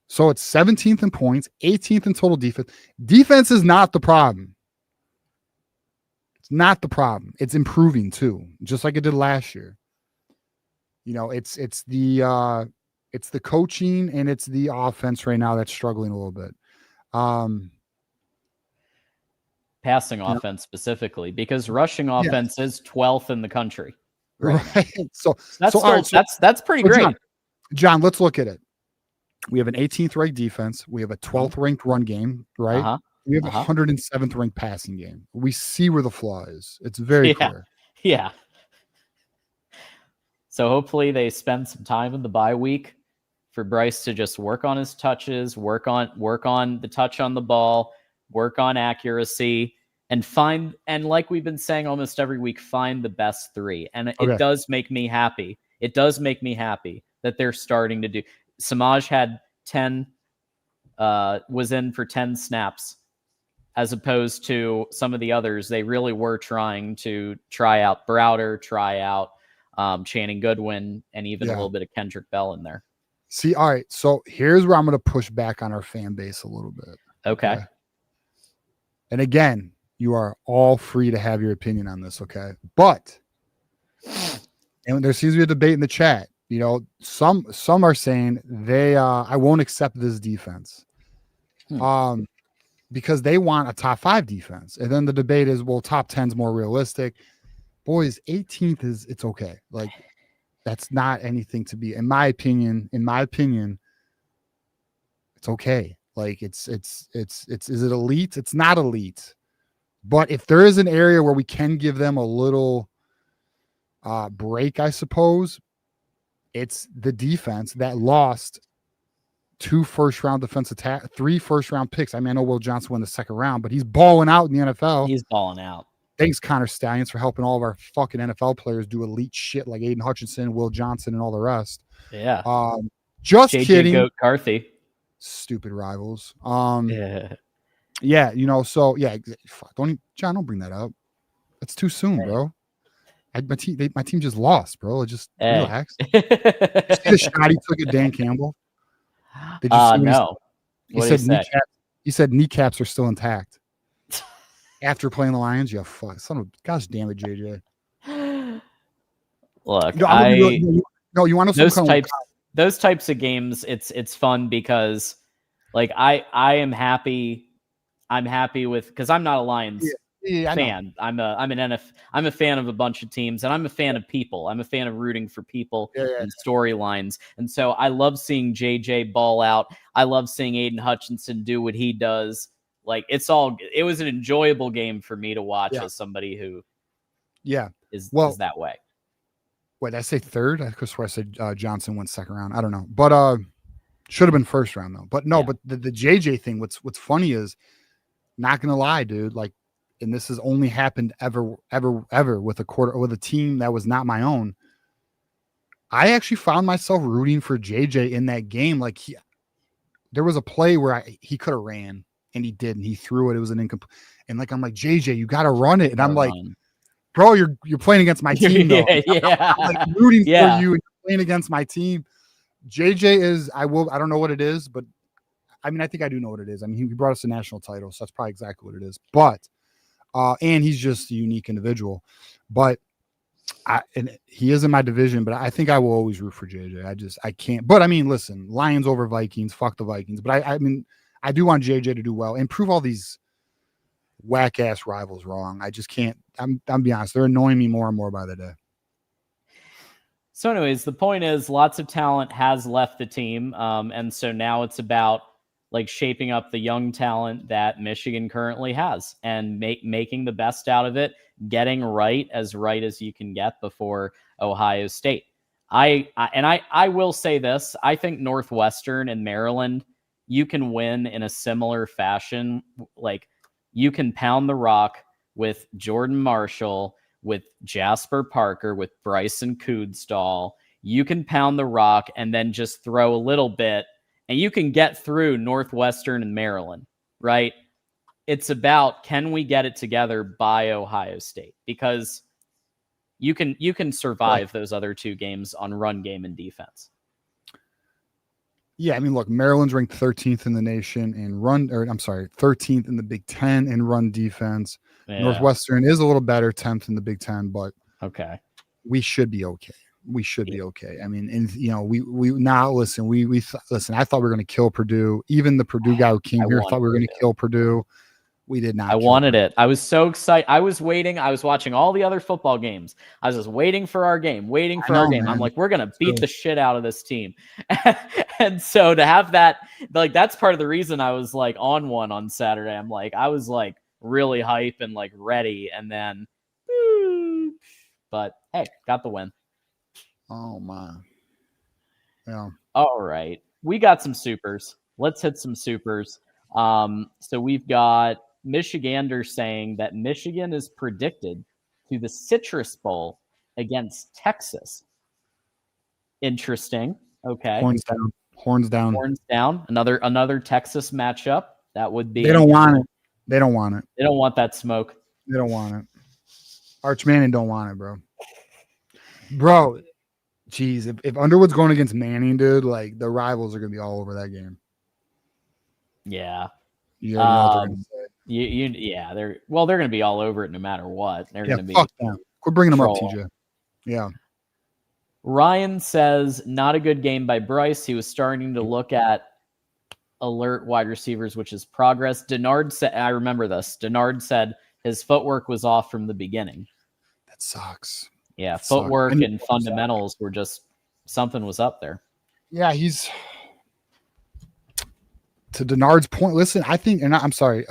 So it's 17th in points, 18th in total defense. Defense is not the problem. It's not the problem. It's improving too, just like it did last year. It's the coaching and it's the offense right now that's struggling a little bit. Passing offense specifically, because rushing offense is 12th in the country. Right. So that's pretty great. John, let's look at it. We have an 18th ranked defense. We have a 12th ranked run game, right? Uh-huh. We have a 107th ranked passing game. We see where the flaw is. It's very clear. Yeah. So hopefully they spend some time in the bye week for Bryce to just work on his touches, work on the touch on the ball, work on accuracy, and like we've been saying almost every week, find the best 3. And it does make me happy. It does make me happy that they're starting to do. Samaj had 10, was in for 10 snaps, as opposed to some of the others. They really were trying to try out Browder, try out Channing Goodwin, and even a little bit of Kendrick Bell in there. See, all right. So here's where I'm going to push back on our fan base a little bit. Okay. And again, you are all free to have your opinion on this, okay? But, and there seems to be a debate in the chat. You know, some are saying I won't accept this defense, because they want a top 5 defense, and then the debate is, well, top 10 is more realistic. Boys, 18th it's okay. Like, that's not anything to be, in my opinion. It's okay. Like, is it elite? It's not elite. But if there is an area where we can give them a little break, I suppose, it's the defense that lost 2 first-round defensive 3 first-round picks. I mean, I know Will Johnson won the second round, but he's balling out in the NFL. He's balling out. Thanks, Connor Stallions, for helping all of our fucking NFL players do elite shit like Aiden Hutchinson, Will Johnson, and all the rest. Yeah. Just JJ kidding. Goat Carthy. Stupid rivals. Yeah, you know, so yeah, John, don't bring that up. That's too soon, bro. My team just lost, bro. Just relax. You see the shot he took at Dan Campbell? Did you see no. He said kneecaps are still intact after playing the Lions. Yeah, fuck. Gosh damn it, JJ. Look, you want to those types of games. It's fun because, like, I am happy. I'm happy with, because I'm not a Lions fan. I'm a fan of a bunch of teams, and I'm a fan of people. I'm a fan of rooting for people and storylines. And so I love seeing JJ ball out. I love seeing Aiden Hutchinson do what he does. Like, it was an enjoyable game for me to watch as somebody who is that way. Wait, did I say third? I could swear I said Johnson went second round. I don't know. But should have been first round though. But no, but the JJ thing, what's funny is, not gonna lie, dude, like, and this has only happened ever with a team that was not my own. I actually found myself rooting for JJ in that game. Like, there was a play where he could have ran, and he didn't. He threw it. It was an incomplete. And like, I'm like, JJ, you got to run it. And I'm like, bro, you're playing against my team though. I'm like rooting for you, and you're playing against my team. JJ is, I don't know what it is, but I mean, I think I do know what it is. I mean, he brought us a national title, so that's probably exactly what it is. But, and he's just a unique individual. But and he is in my division, but I think I will always root for JJ. I can't. But I mean, listen, Lions over Vikings, fuck the Vikings. But I mean, I do want JJ to do well and prove all these whack ass rivals wrong. I just can't. I'm be honest, they're annoying me more and more by the day. So, anyways, the point is, lots of talent has left the team, and so now it's about, like, shaping up the young talent that Michigan currently has and making the best out of it, getting right as you can get before Ohio State. I will say this. I think Northwestern and Maryland, you can win in a similar fashion. Like, you can pound the rock with Jordan Marshall, with Jasper Parker, with Bryson Kudstall. You can pound the rock and then just throw a little bit, and you can get through Northwestern and Maryland, right? It's about, can we get it together by Ohio State? Because you can survive those other two games on run game and defense. Yeah, I mean, look, Maryland's ranked 13th in the nation in 13th in the Big Ten in run defense. Yeah. Northwestern is a little better, 10th in the Big Ten, but we should be okay. We should be okay. I mean, and you know, we now listen. Listen. I thought we were going to kill Purdue. Even the Purdue guy who came here thought we were going to kill Purdue. We did not. I wanted it. I was so excited. I was waiting. I was watching all the other football games. I was just waiting for our game. Man. I'm like, we're going to beat the shit out of this team. And so to have that, like, that's part of the reason I was like on one on Saturday. I'm like, I was like really hype and like ready, and then, but hey, got the win. Oh my. Yeah. All right. We got some supers. Let's hit some supers. So we've got Michigander saying that Michigan is predicted to the Citrus Bowl against Texas. Interesting. Okay. Horns down. Horns down. Horns down. Another Texas matchup. That would be. They don't want it. They don't want it. They don't want that smoke. They don't want it. Arch Manning don't want it, bro. Bro, geez, if Underwood's going against Manning, dude, like the rivals are gonna be all over that game. Yeah. You already know what they're gonna say. Yeah, they're gonna be all over it no matter what. They're gonna be. Fuck them. Quit bringing them up, TJ. Yeah. Ryan says not a good game by Bryce. He was starting to look at alert wide receivers, which is progress. Denard said, I remember this. Denard said his footwork was off from the beginning. That sucks. Yeah, footwork and fundamentals were just something was up there. Yeah, he's to Denard's point. Listen, I think, and I'm sorry,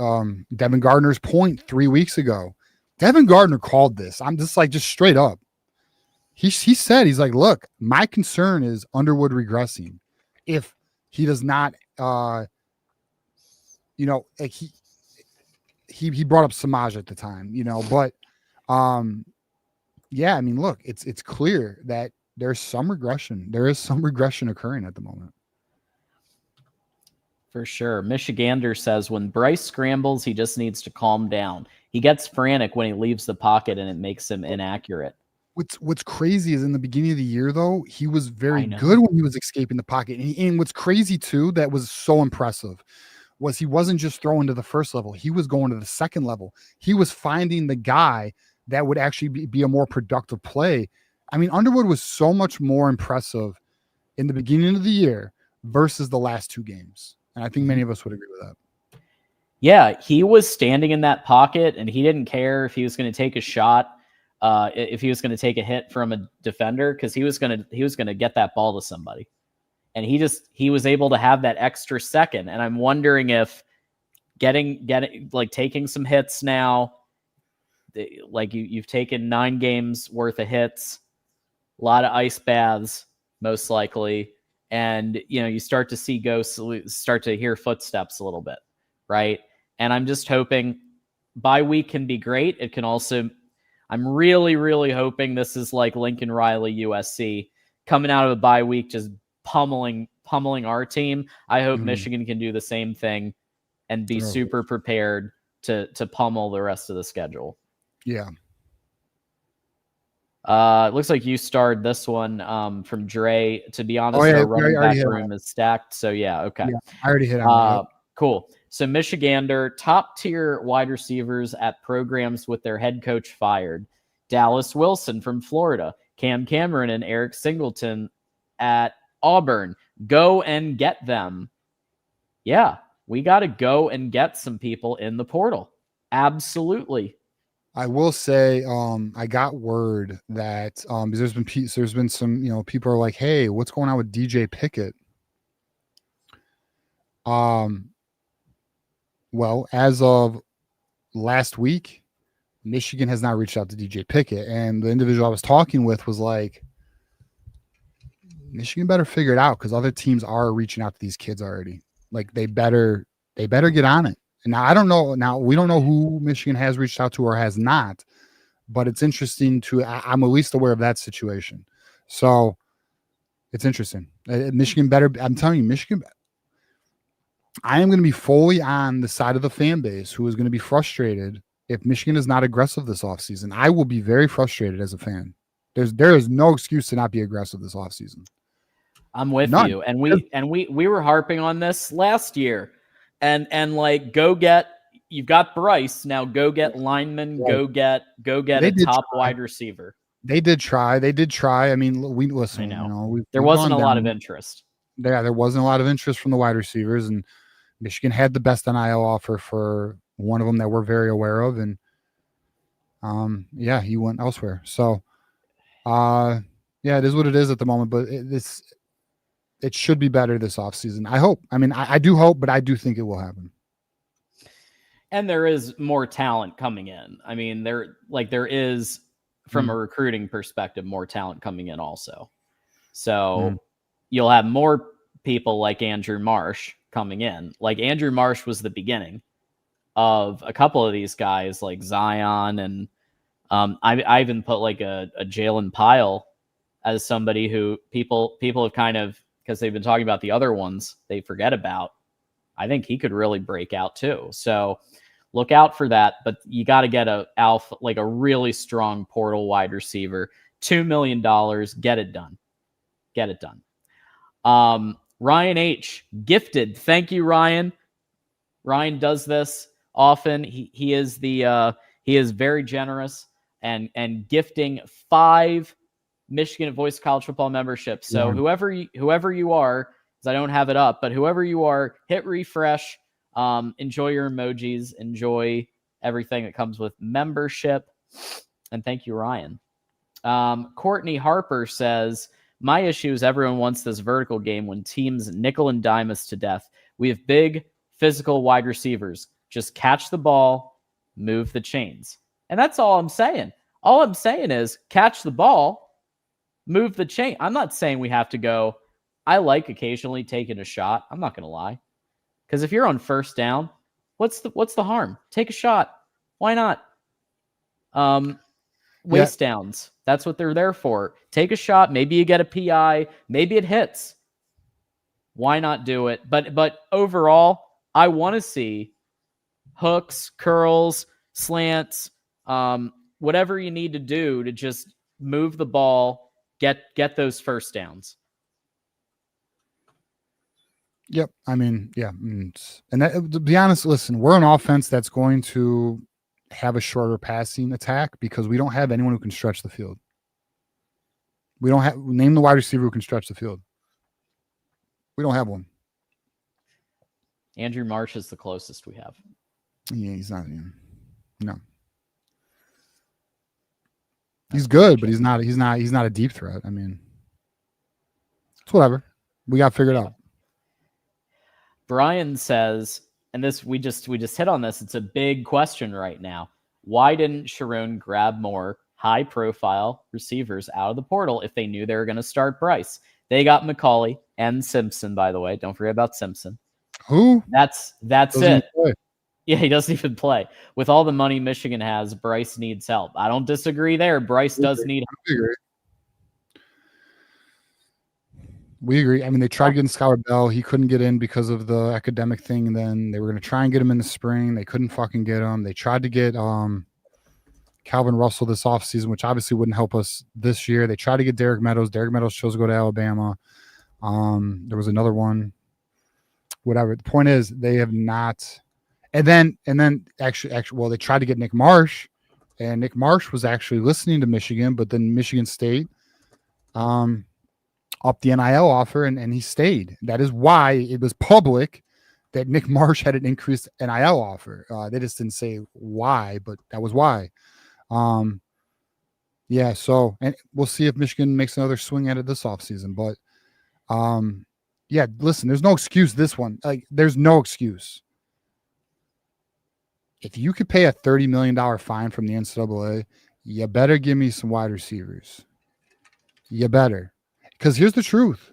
Devin Gardner's point 3 weeks ago. Devin Gardner called this. I'm just straight up. He said, he's like, look, my concern is Underwood regressing. If he does not, like he brought up Samaj at the time, but yeah, I mean, look, it's clear that there's some regression. There is some regression occurring at the moment. For sure. Michigander says when Bryce scrambles, he just needs to calm down. He gets frantic when he leaves the pocket and it makes him inaccurate. What's crazy is in the beginning of the year, though, he was very good when he was escaping the pocket. And what's crazy, too, that was so impressive was he wasn't just throwing to the first level. He was going to the second level. He was finding the guy that would actually be a more productive play. I mean, Underwood was so much more impressive in the beginning of the year versus the last two games. And I think many of us would agree with that. Yeah, he was standing in that pocket, and he didn't care if he was going to take a shot. If he was going to take a hit from a defender, because he was going to get that ball to somebody, and he was able to have that extra second. And I'm wondering if getting taking some hits now, like you've taken 9 games worth of hits, a lot of ice baths most likely, and you start to see ghosts, start to hear footsteps a little bit, right? And I'm just hoping bye week can be great. It can also. I'm really, really hoping this is like Lincoln Riley, USC, coming out of a bye week, just pummeling our team. I hope Michigan can do the same thing and be super prepared to pummel the rest of the schedule. Yeah. It looks like you starred this one from Dre. To be honest, our running back room is stacked. So yeah, okay. Yeah, I already hit on that. Cool. So Michigander, top tier wide receivers at programs with their head coach fired. Dallas Wilson from Florida, Cam Cameron and Eric Singleton at Auburn. Go and get them. Yeah, we got to go and get some people in the portal. Absolutely. I will say, I got word that because there's been some, people are like, hey, what's going on with DJ Pickett? Well, as of last week, Michigan has not reached out to DJ Pickett. And the individual I was talking with was like, Michigan better figure it out because other teams are reaching out to these kids already. Like they better get on it. And now I don't know. Now we don't know who Michigan has reached out to or has not, but it's interesting I'm at least aware of that situation. So it's interesting. Michigan better, I'm telling you, Michigan, I am going to be fully on the side of the fan base who is going to be frustrated if Michigan is not aggressive this offseason. I will be very frustrated as a fan. There is no excuse to not be aggressive this offseason. I'm with you. And we were harping on this last year. And like you've got Bryce, now go get lineman, right. go get a top wide receiver. They did try. I mean, listen, I know. There wasn't a lot of interest. There wasn't a lot of interest from the wide receivers, and Michigan had the best NIL offer for one of them that we're very aware of, and he went elsewhere. So, it is what it is at the moment. But it should be better this offseason. I hope. I mean, I do hope, but I do think it will happen. And there is more talent coming in. I mean, there is from a recruiting perspective more talent coming in also. So you'll have more people like Andrew Marsh coming in. Like Andrew Marsh was the beginning. of a couple of these guys like Zion, and I even put like a Jalen Pyle as somebody who people have kind of, because they've been talking about the other ones they forget about. I think he could really break out too. So look out for that. But you got to get a alpha, like a really strong portal wide receiver. $2 million. Get it done. Get it done. Ryan H. gifted. Thank you, Ryan. Ryan does this often. He is very generous and gifting 5 Michigan Voice College Football memberships. So whoever you are, because I don't have it up, but whoever you are, hit refresh. Enjoy your emojis. Enjoy everything that comes with membership. And thank you, Ryan. Courtney Harper says, my issue is everyone wants this vertical game when teams nickel and dime us to death. We have big, physical wide receivers. Just catch the ball, move the chains. And that's all I'm saying. All I'm saying is catch the ball, move the chain. I'm not saying we have to go. I like occasionally taking a shot. I'm not going to lie. Because if you're on first down, what's the harm? Take a shot. Why not? Waste downs. That's what they're there for. Take a shot. Maybe you get a PI. Maybe it hits. Why not do it? But overall, I want to see hooks, curls, slants, whatever you need to do to just move the ball, get those first downs. Yep. I mean, yeah. And that, to be honest, listen, we're an offense that's going to have a shorter passing attack because we don't have anyone who can stretch the field. We don't have, name the wide receiver who can stretch the field. We don't have one. Andrew Marsh is the closest we have. Yeah, he's not. No. He's good, but he's not a deep threat. I mean, it's whatever. We got figured out. Brian says, and this we just hit on this. It's a big question right now. Why didn't Sharon grab more high-profile receivers out of the portal if they knew they were going to start Bryce? They got McCauley and Simpson, by the way. Don't forget about Simpson. Who? That's it. Yeah, he doesn't even play. With all the money Michigan has, Bryce needs help. I don't disagree there. Bryce does need help. We agree. I mean, they tried getting Skylar Bell. He couldn't get in because of the academic thing. And then they were going to try and get him in the spring. They couldn't fucking get him. They tried to get Calvin Russell this offseason, which obviously wouldn't help us this year. They tried to get Derek Meadows. Derek Meadows chose to go to Alabama. There was another one. Whatever. The point is, they have not. And then actually, well, they tried to get Nick Marsh, and Nick Marsh was actually listening to Michigan, but then Michigan State upped the NIL offer, and he stayed. That is why it was public that Nick Marsh had an increased NIL offer. They just didn't say why, but that was why. Yeah, so and we'll see if Michigan makes another swing at it this offseason. But yeah, listen, there's no excuse this one. Like, there's no excuse. If you could pay a $30 million fine from the NCAA, you better give me some wide receivers. You better. Because here's the truth.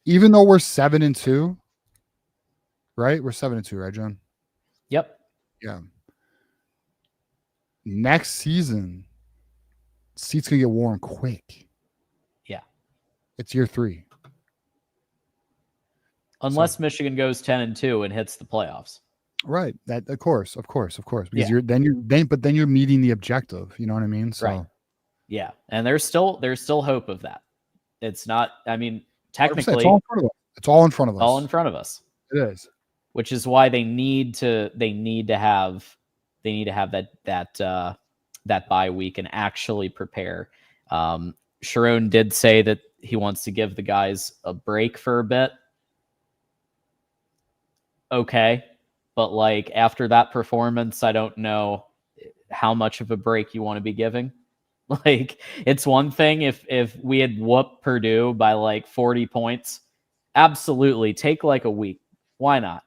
Even though we're 7-2, right? We're 7-2, right, John? Yep. Yeah. Next season, seats gonna get worn quick. Yeah. It's year 3. Unless Michigan goes 10-2 and hits the playoffs. Right. That of course. Because you're meeting the objective. You know what I mean? So right. Yeah. And there's still hope of that. It's not, I mean, technically it's all in front of us. It's all in front of us. All in front of us. It is. Which is why they need to have that bye week and actually prepare. Sharon did say that he wants to give the guys a break for a bit. Okay. But like after that performance, I don't know how much of a break you want to be giving. Like, it's one thing if we had whooped Purdue by like 40 points. Absolutely. Take like a week. Why not?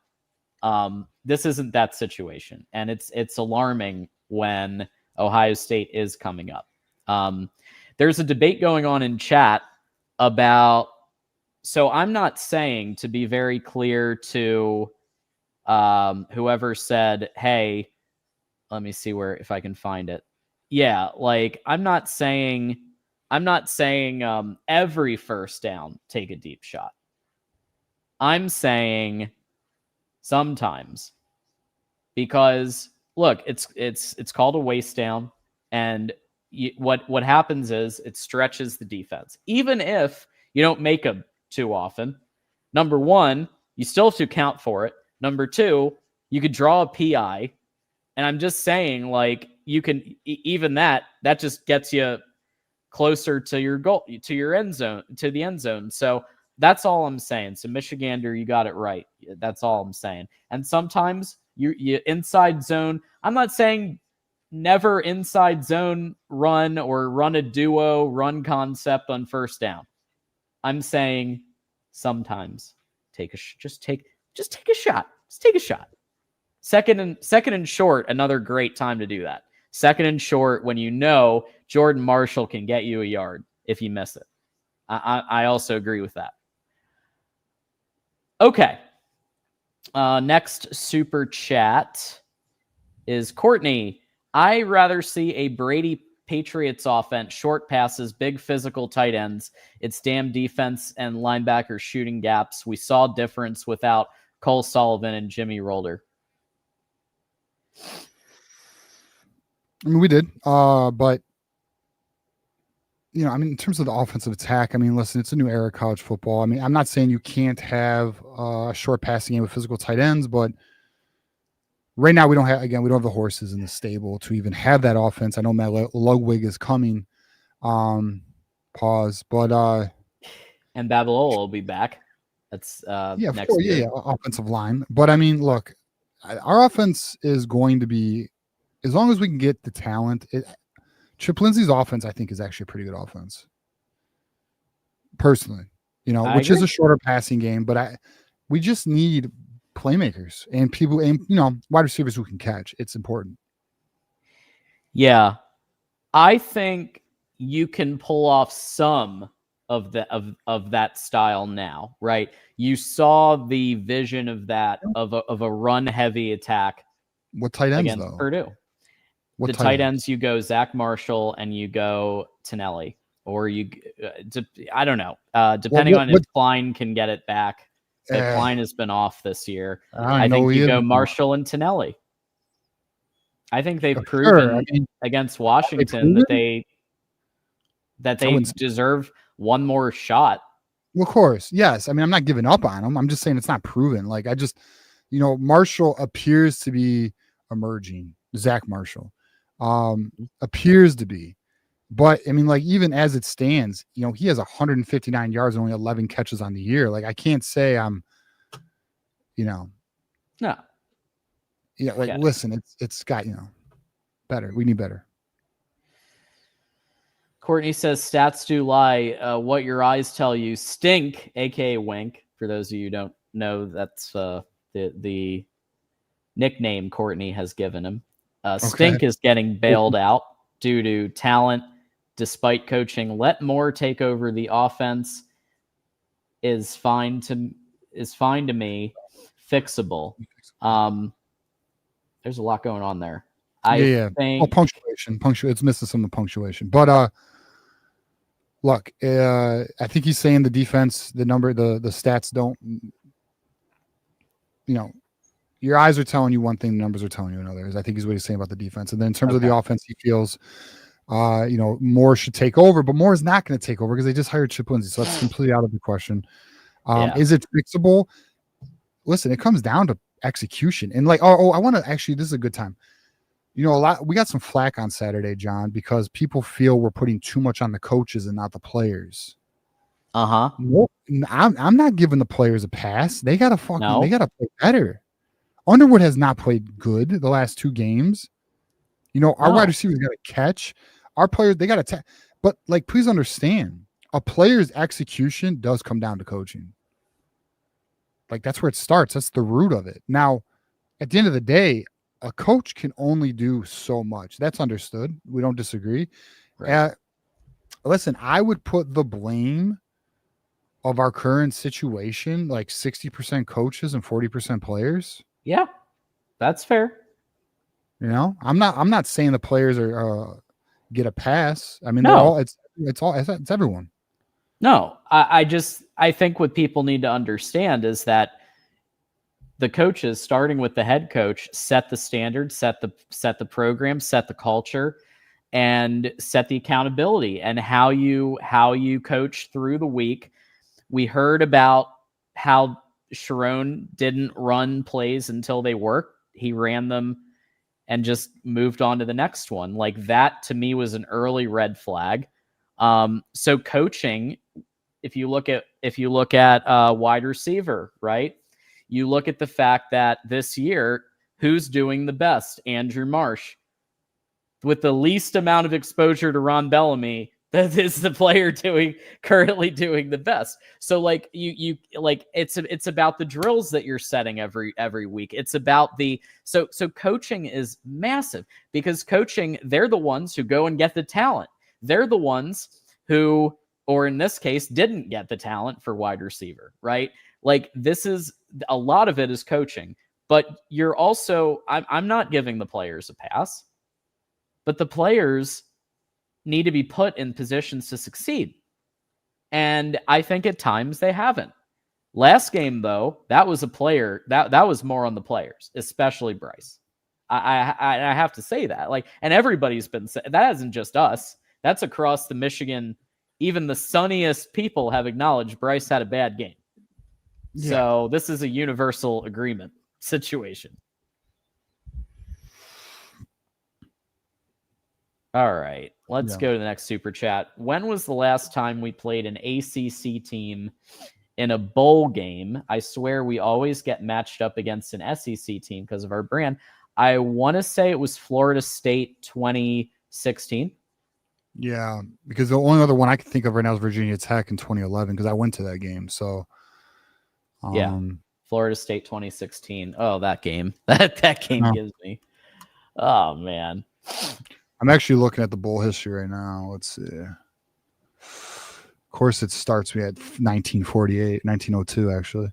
This isn't that situation. And it's alarming when Ohio State is coming up. There's a debate going on in chat about, so I'm not saying, to be very clear to whoever said, hey, let me see if I can find it. Yeah, like I'm not saying every first down take a deep shot. I'm saying sometimes, because look, it's called a waste down, and what happens is it stretches the defense. Even if you don't make them too often, number one, you still have to account for it. Number two, you could draw a PI, and I'm just saying, like, you can even that just gets you closer to your goal, to your end zone, to the end zone. So that's all I'm saying. So Michigander, you got it right. That's all I'm saying. And sometimes you inside zone. I'm not saying never inside zone run or run a duo run concept on first down. I'm saying sometimes just take a shot. Just take a shot. Second and short, another great time to do that. Second and short, when you know Jordan Marshall can get you a yard if you miss it. I also agree with that. Okay. Next super chat is Courtney. I rather see a Brady Patriots offense, short passes, big physical tight ends. It's damn defense and linebackers shooting gaps. We saw difference without Cole Sullivan and Jimmy Rolder. I mean, we did, but in terms of the offensive attack, I mean, listen, it's a new era of college football. I mean, I'm not saying you can't have a short passing game with physical tight ends, but right now we don't have the horses in the stable to even have that offense. I know Matt Ludwig is coming. Pause, but and Babalola will be back. That's next year. Yeah, offensive line. But I mean, look, our offense is going to be, as long as we can get the talent. Chip Lindsey's offense, I think, is actually a pretty good offense. Personally, which is a shorter passing game, but we just need playmakers and people, and wide receivers who can catch. It's important. Yeah, I think you can pull off some of that style now, right? You saw the vision of that of a run heavy attack. What tight ends against though? Purdue. The tight ends, you go Zach Marshall and you go Tonelli, or I don't know. Depending on if Klein can get it back. But Klein has been off this year. I think you go Marshall and Tonelli. I think they've proven against Washington that they deserve one more shot. Well, of course, yes. I mean, I'm not giving up on them. I'm just saying it's not proven. Like, I just, Marshall appears to be emerging. Zach Marshall appears to be. But, I mean, like, even as it stands, he has 159 yards and only 11 catches on the year. Like, I can't say I'm, No. Yeah, like, listen, it's got, better. We need better. Courtney says stats do lie. What your eyes tell you stink, a.k.a. wink. For those of you who don't know, that's the nickname Courtney has given him. Stink is getting bailed out due to talent, despite coaching. Let Moore take over the offense is fine to me. Fixable. There's a lot going on there. I think punctuation. It's missing some of the punctuation. But look, I think he's saying the defense, the stats don't. Your eyes are telling you one thing, the numbers are telling you another. I think is what he's saying about the defense. And then in terms of the offense, he feels, Moore should take over, but Moore is not going to take over because they just hired Chip Lindsey, so that's completely out of the question. Is it fixable? Listen, it comes down to execution. And like, I want to actually, this is a good time. We got some flack on Saturday, John, because people feel we're putting too much on the coaches and not the players. No, I'm not giving the players a pass. They gotta they gotta play better. Underwood has not played good the last 2 games. Our wide receivers got to catch. Our players, they got to but like, please understand, a player's execution does come down to coaching. Like, that's where it starts. That's the root of it. Now, at the end of the day, a coach can only do so much. That's understood. We don't disagree. Right. Listen, I would put the blame of our current situation, like 60% coaches and 40% players. Yeah, that's fair. You know, I'm not saying the players are get a pass. I mean, No. it's everyone. No, I think what people need to understand is that the coaches, starting with the head coach, set the standard, set the program, set the culture, and set the accountability and how you coach through the week. We heard about how Sharon didn't run plays until they worked. He ran them and just moved on to the next one. Like, that to me was an early red flag. So coaching, if you look at wide receiver, right? You look at the fact that this year, who's doing the best? Andrew Marsh. With the least amount of exposure to Ron Bellamy, that is the player currently doing the best. So like you like it's about the drills that you're setting every week. It's about so coaching is massive, because coaching, they're the ones who go and get the talent. They're the ones who, or in this case, didn't get the talent for wide receiver, right? Like, this is a lot of it is coaching, but you're also, I'm not giving the players a pass, but the players need to be put in positions to succeed. And I think at times they haven't. Last game, though, that was a player that was more on the players, especially Bryce. I have to say that. Like, and everybody's been saying that. Isn't just us. That's across the Michigan. Even the sunniest people have acknowledged Bryce had a bad game. Yeah. So this is a universal agreement situation. All right, let's go to the next super chat. When was the last time we played an ACC team in a bowl game? I swear we always get matched up against an SEC team because of our brand. I want to say it was Florida State 2016. Yeah, because the only other one I can think of right now is Virginia Tech in 2011, because I went to that game. So, yeah, Florida State 2016. Oh, that game. That game gives me. Oh, man. I'm actually looking at the bowl history right now. Let's see. Of course, it starts me at 1902, actually.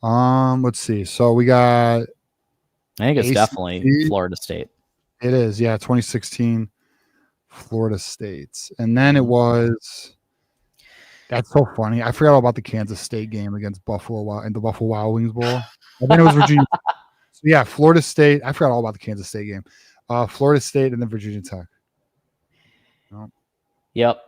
Let's see. So we got. I think it's definitely Florida State. It is, yeah. 2016, Florida State, and then it was. That's so funny. I forgot all about the Kansas State game against Buffalo in the Buffalo Wild Wings Bowl. And then it was Virginia. So yeah, Florida State. I forgot all about the Kansas State game. Florida State and then Virginia Tech. Oh. Yep.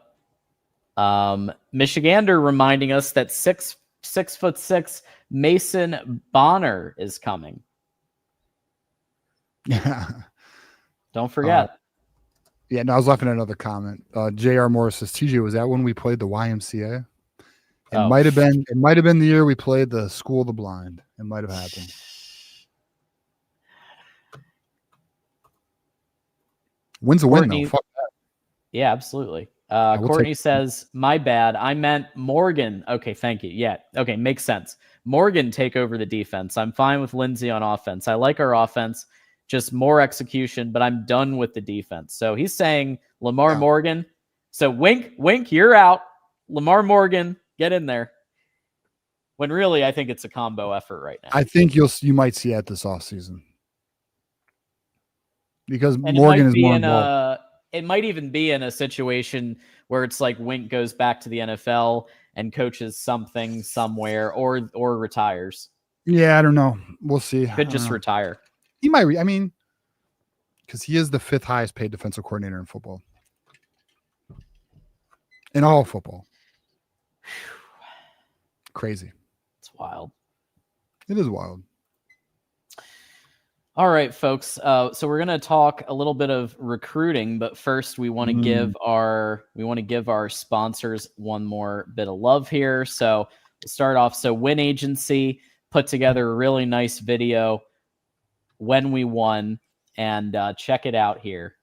Michigander reminding us that 6'6" Mason Bonner is coming. Yeah. Don't forget. Yeah, no, I was laughing at another comment. J.R. Morris says, TJ, was that when we played the YMCA? It might have been. It might have been the year we played the School of the Blind. It might have happened. Wins a win, though. Fuck that. Yeah, absolutely. Courtney says, my bad. I meant Morgan. Okay, thank you. Yeah. Okay, makes sense. Morgan take over the defense. I'm fine with Lindsay on offense. I like our offense, just more execution, but I'm done with the defense. So he's saying Lamar Morgan. So wink, you're out. Lamar Morgan, get in there. When really, I think it's a combo effort right now. I think you might see that this offseason. Because Morgan is more involved. It might even be in a situation where it's like Wink goes back to the NFL and coaches something somewhere, or retires. Yeah, I don't know. We'll see. Could just retire. He might. Because he is the 5th highest paid defensive coordinator in football. In all football. Crazy. It's wild. It is wild. All right, folks. So we're going to talk a little bit of recruiting, but first we want to give our sponsors one more bit of love here. So we'll start off. So Win Agency put together a really nice video when we won, and check it out here.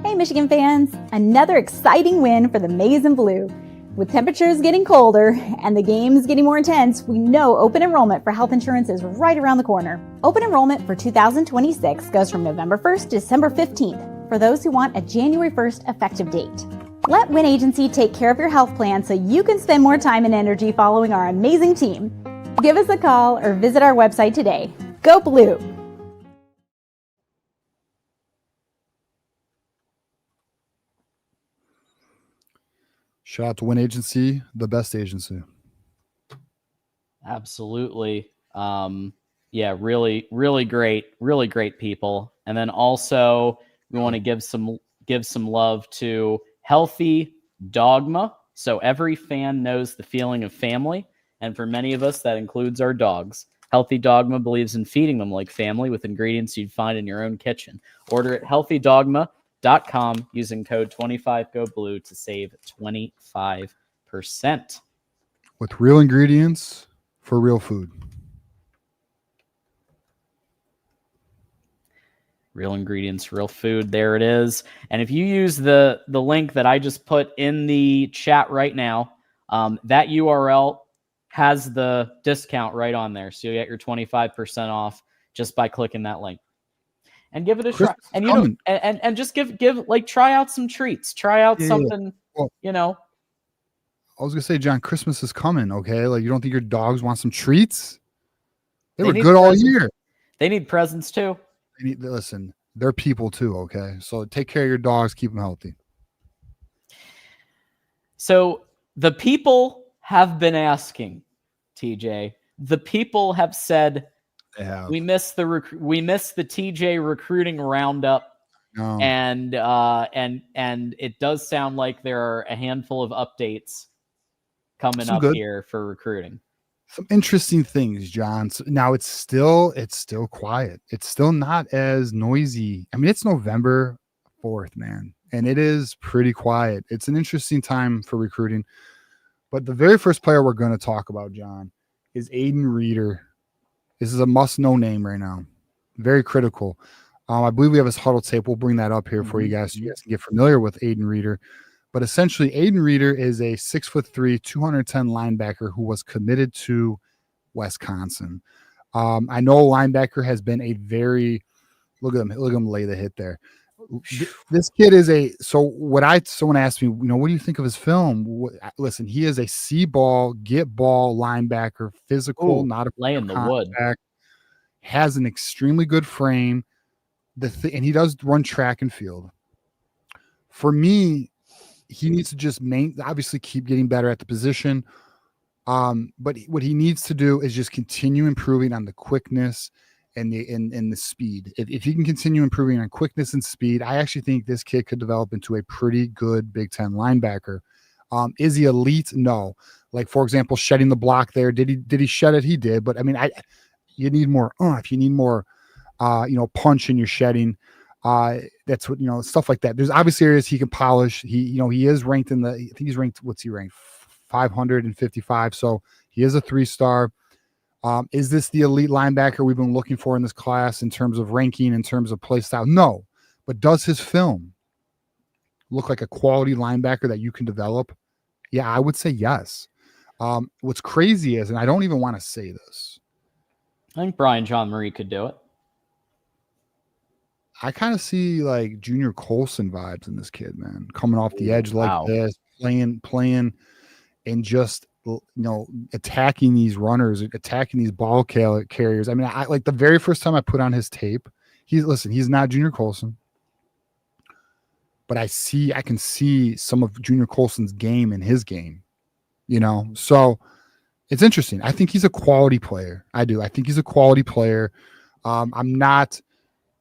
Hey, Michigan fans! Another exciting win for the Maize and Blue. With temperatures getting colder and the games getting more intense, we know open enrollment for health insurance is right around the corner. Open enrollment for 2026 goes from November 1st to December 15th for those who want a January 1st effective date. Let Win Agency take care of your health plan so you can spend more time and energy following our amazing team. Give us a call or visit our website today. Go Blue! Shout out to Win Agency, the best agency. Absolutely. Yeah, really, really great people. And then also we want to give some love to Healthy Dogma. So every fan knows the feeling of family. And for many of us, that includes our dogs. Healthy Dogma believes in feeding them like family with ingredients you'd find in your own kitchen. Order at healthydogma.com using code 25GoBlue to save 25%. With real ingredients for real food. Real ingredients, real food. There it is. And if you use the link that I just put in the chat right now, that URL has the discount right on there. So you get your 25% off just by clicking that link. And give it a try. And and just give try out some treats. Try out something, Well, I was gonna say, John, Christmas is coming, okay? Like, you don't think your dogs want some treats? They were good all year. They need presents too. Listen, they're people too, okay? So take care of your dogs, keep them healthy. So the people have been asking, TJ. The people have said we miss the TJ recruiting roundup, and it does sound like there are a handful of updates coming up here for recruiting. Some interesting things, John. So now it's still quiet. It's still not as noisy. I mean, it's November 4th, man, and it is pretty quiet. It's an interesting time for recruiting. But the very first player we're going to talk about, John, is Aiden Reeder. This is a must-know name right now. Very critical. I believe we have his huddle tape. We'll bring that up here for you guys so you guys can get familiar with Aiden Reeder. But essentially, Aiden Reeder is a 6'3", 210 linebacker who was committed to Wisconsin. I know linebacker has been a very look at him lay the hit there. This kid is someone asked me, what do you think of his film? Listen, he is a see ball, get ball linebacker, physical, not a lay in the wood. Has an extremely good frame. And he does run track and field. For me, he needs to just obviously keep getting better at the position. But what he needs to do is just continue improving on the quickness and the speed. If he can continue improving on quickness and speed, I actually think this kid could develop into a pretty good Big Ten linebacker. Is he elite? No. Like, for example, shedding the block there. Did he shed it? He did. But I mean, you need more. If you need more, punch in your shedding. That's what, stuff like that. There's obviously areas he can polish. He is ranked I think he's ranked, 555. So he is a 3-star. Is this the elite linebacker we've been looking for in this class in terms of ranking, in terms of play style? No. But does his film look like a quality linebacker that you can develop? Yeah, I would say yes. What's crazy is, and I don't even want to say this, I think Brian John Murray could do it. I kind of see like Junior Colson vibes in this kid, man, coming off the edge like this, playing and just, attacking these runners, attacking these ball carriers. I mean, I like the very first time I put on his tape, he's not Junior Colson, but I can see some of Junior Colson's game in his game, so it's interesting. I think he's a quality player. I do. I think he's a quality player. I'm not,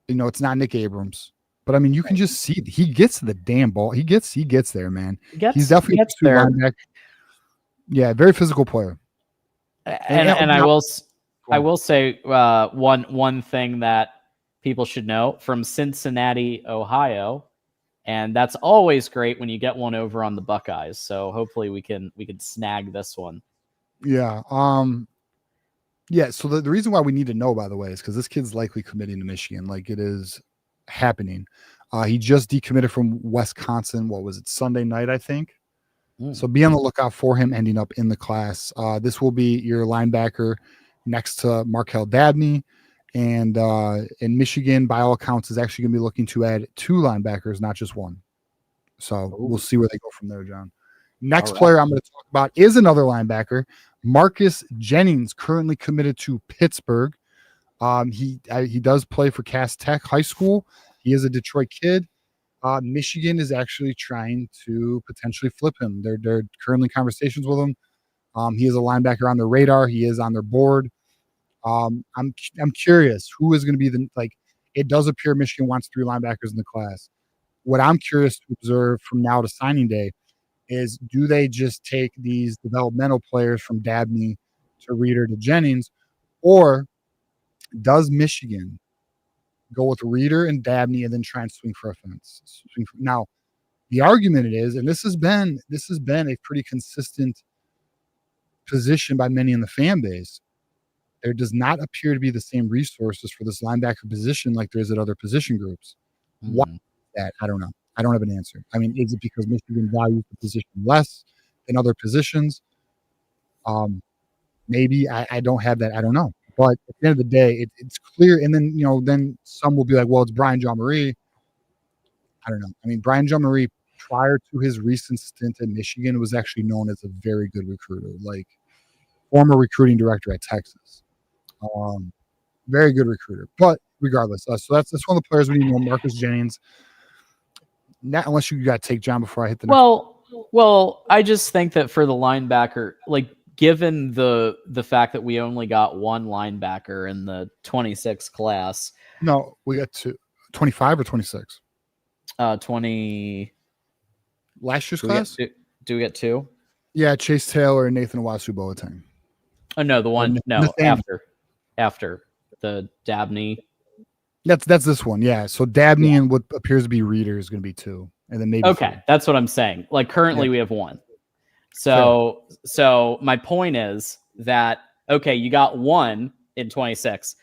it's not Nick Abrams, but I mean, you can just see he gets to the damn ball. He gets there, man. He's definitely there. Yeah, very physical player. And I will say one thing that people should know from Cincinnati, Ohio, and that's always great when you get one over on the Buckeyes. So hopefully we can snag this one. Yeah. Yeah. So the reason why we need to know, by the way, is because this kid's likely committing to Michigan. Like, it is happening. He just decommitted from Wisconsin. What was it? Sunday night, I think. So be on the lookout for him ending up in the class. This will be your linebacker next to Markel Dabney. And in Michigan, by all accounts, is actually going to be looking to add 2 linebackers, not just 1. So we'll see where they go from there, John. Next player I'm going to talk about is another linebacker, Marcus Jennings, currently committed to Pittsburgh. He does play for Cass Tech High School. He is a Detroit kid. Michigan is actually trying to potentially flip him. They're currently in conversations with him. He is a linebacker on their radar. He is on their board. I'm curious who is going to be it does appear Michigan wants 3 linebackers in the class. What I'm curious to observe from now to signing day is, do they just take these developmental players from Dabney to Reeder to Jennings, or does Michigan go with Reeder and Dabney and then try and swing for a fence? Now, the argument it is, and this has been a pretty consistent position by many in the fan base, there does not appear to be the same resources for this linebacker position like there is at other position groups. Why is that? I don't know. I don't have an answer. I mean, is it because Michigan values the position less than other positions? Maybe I don't have that. I don't know. But at the end of the day, it's clear. And then, then some will be like, well, it's Brian Jean-Marie. I don't know. I mean, Brian Jean-Marie, prior to his recent stint in Michigan, was actually known as a very good recruiter, like former recruiting director at Texas. Very good recruiter. But regardless, so that's one of the players we need to know. Marcus Jennings. Not unless you got to take John before I hit the next. Well, I just think that for the linebacker, given the fact that we only got 1 linebacker in the 26 class. No, we got 25 or 26. 20. Last year's class? Do we get 2? Yeah, Chase Taylor and Nathan Owasu Boateng. Oh no, the one after the Dabney. That's this one, yeah. So Dabney and what appears to be Reeder is going to be 2, and then maybe. Okay, 4. That's what I'm saying. Currently we have 1. So my point is that you got 1 in 26.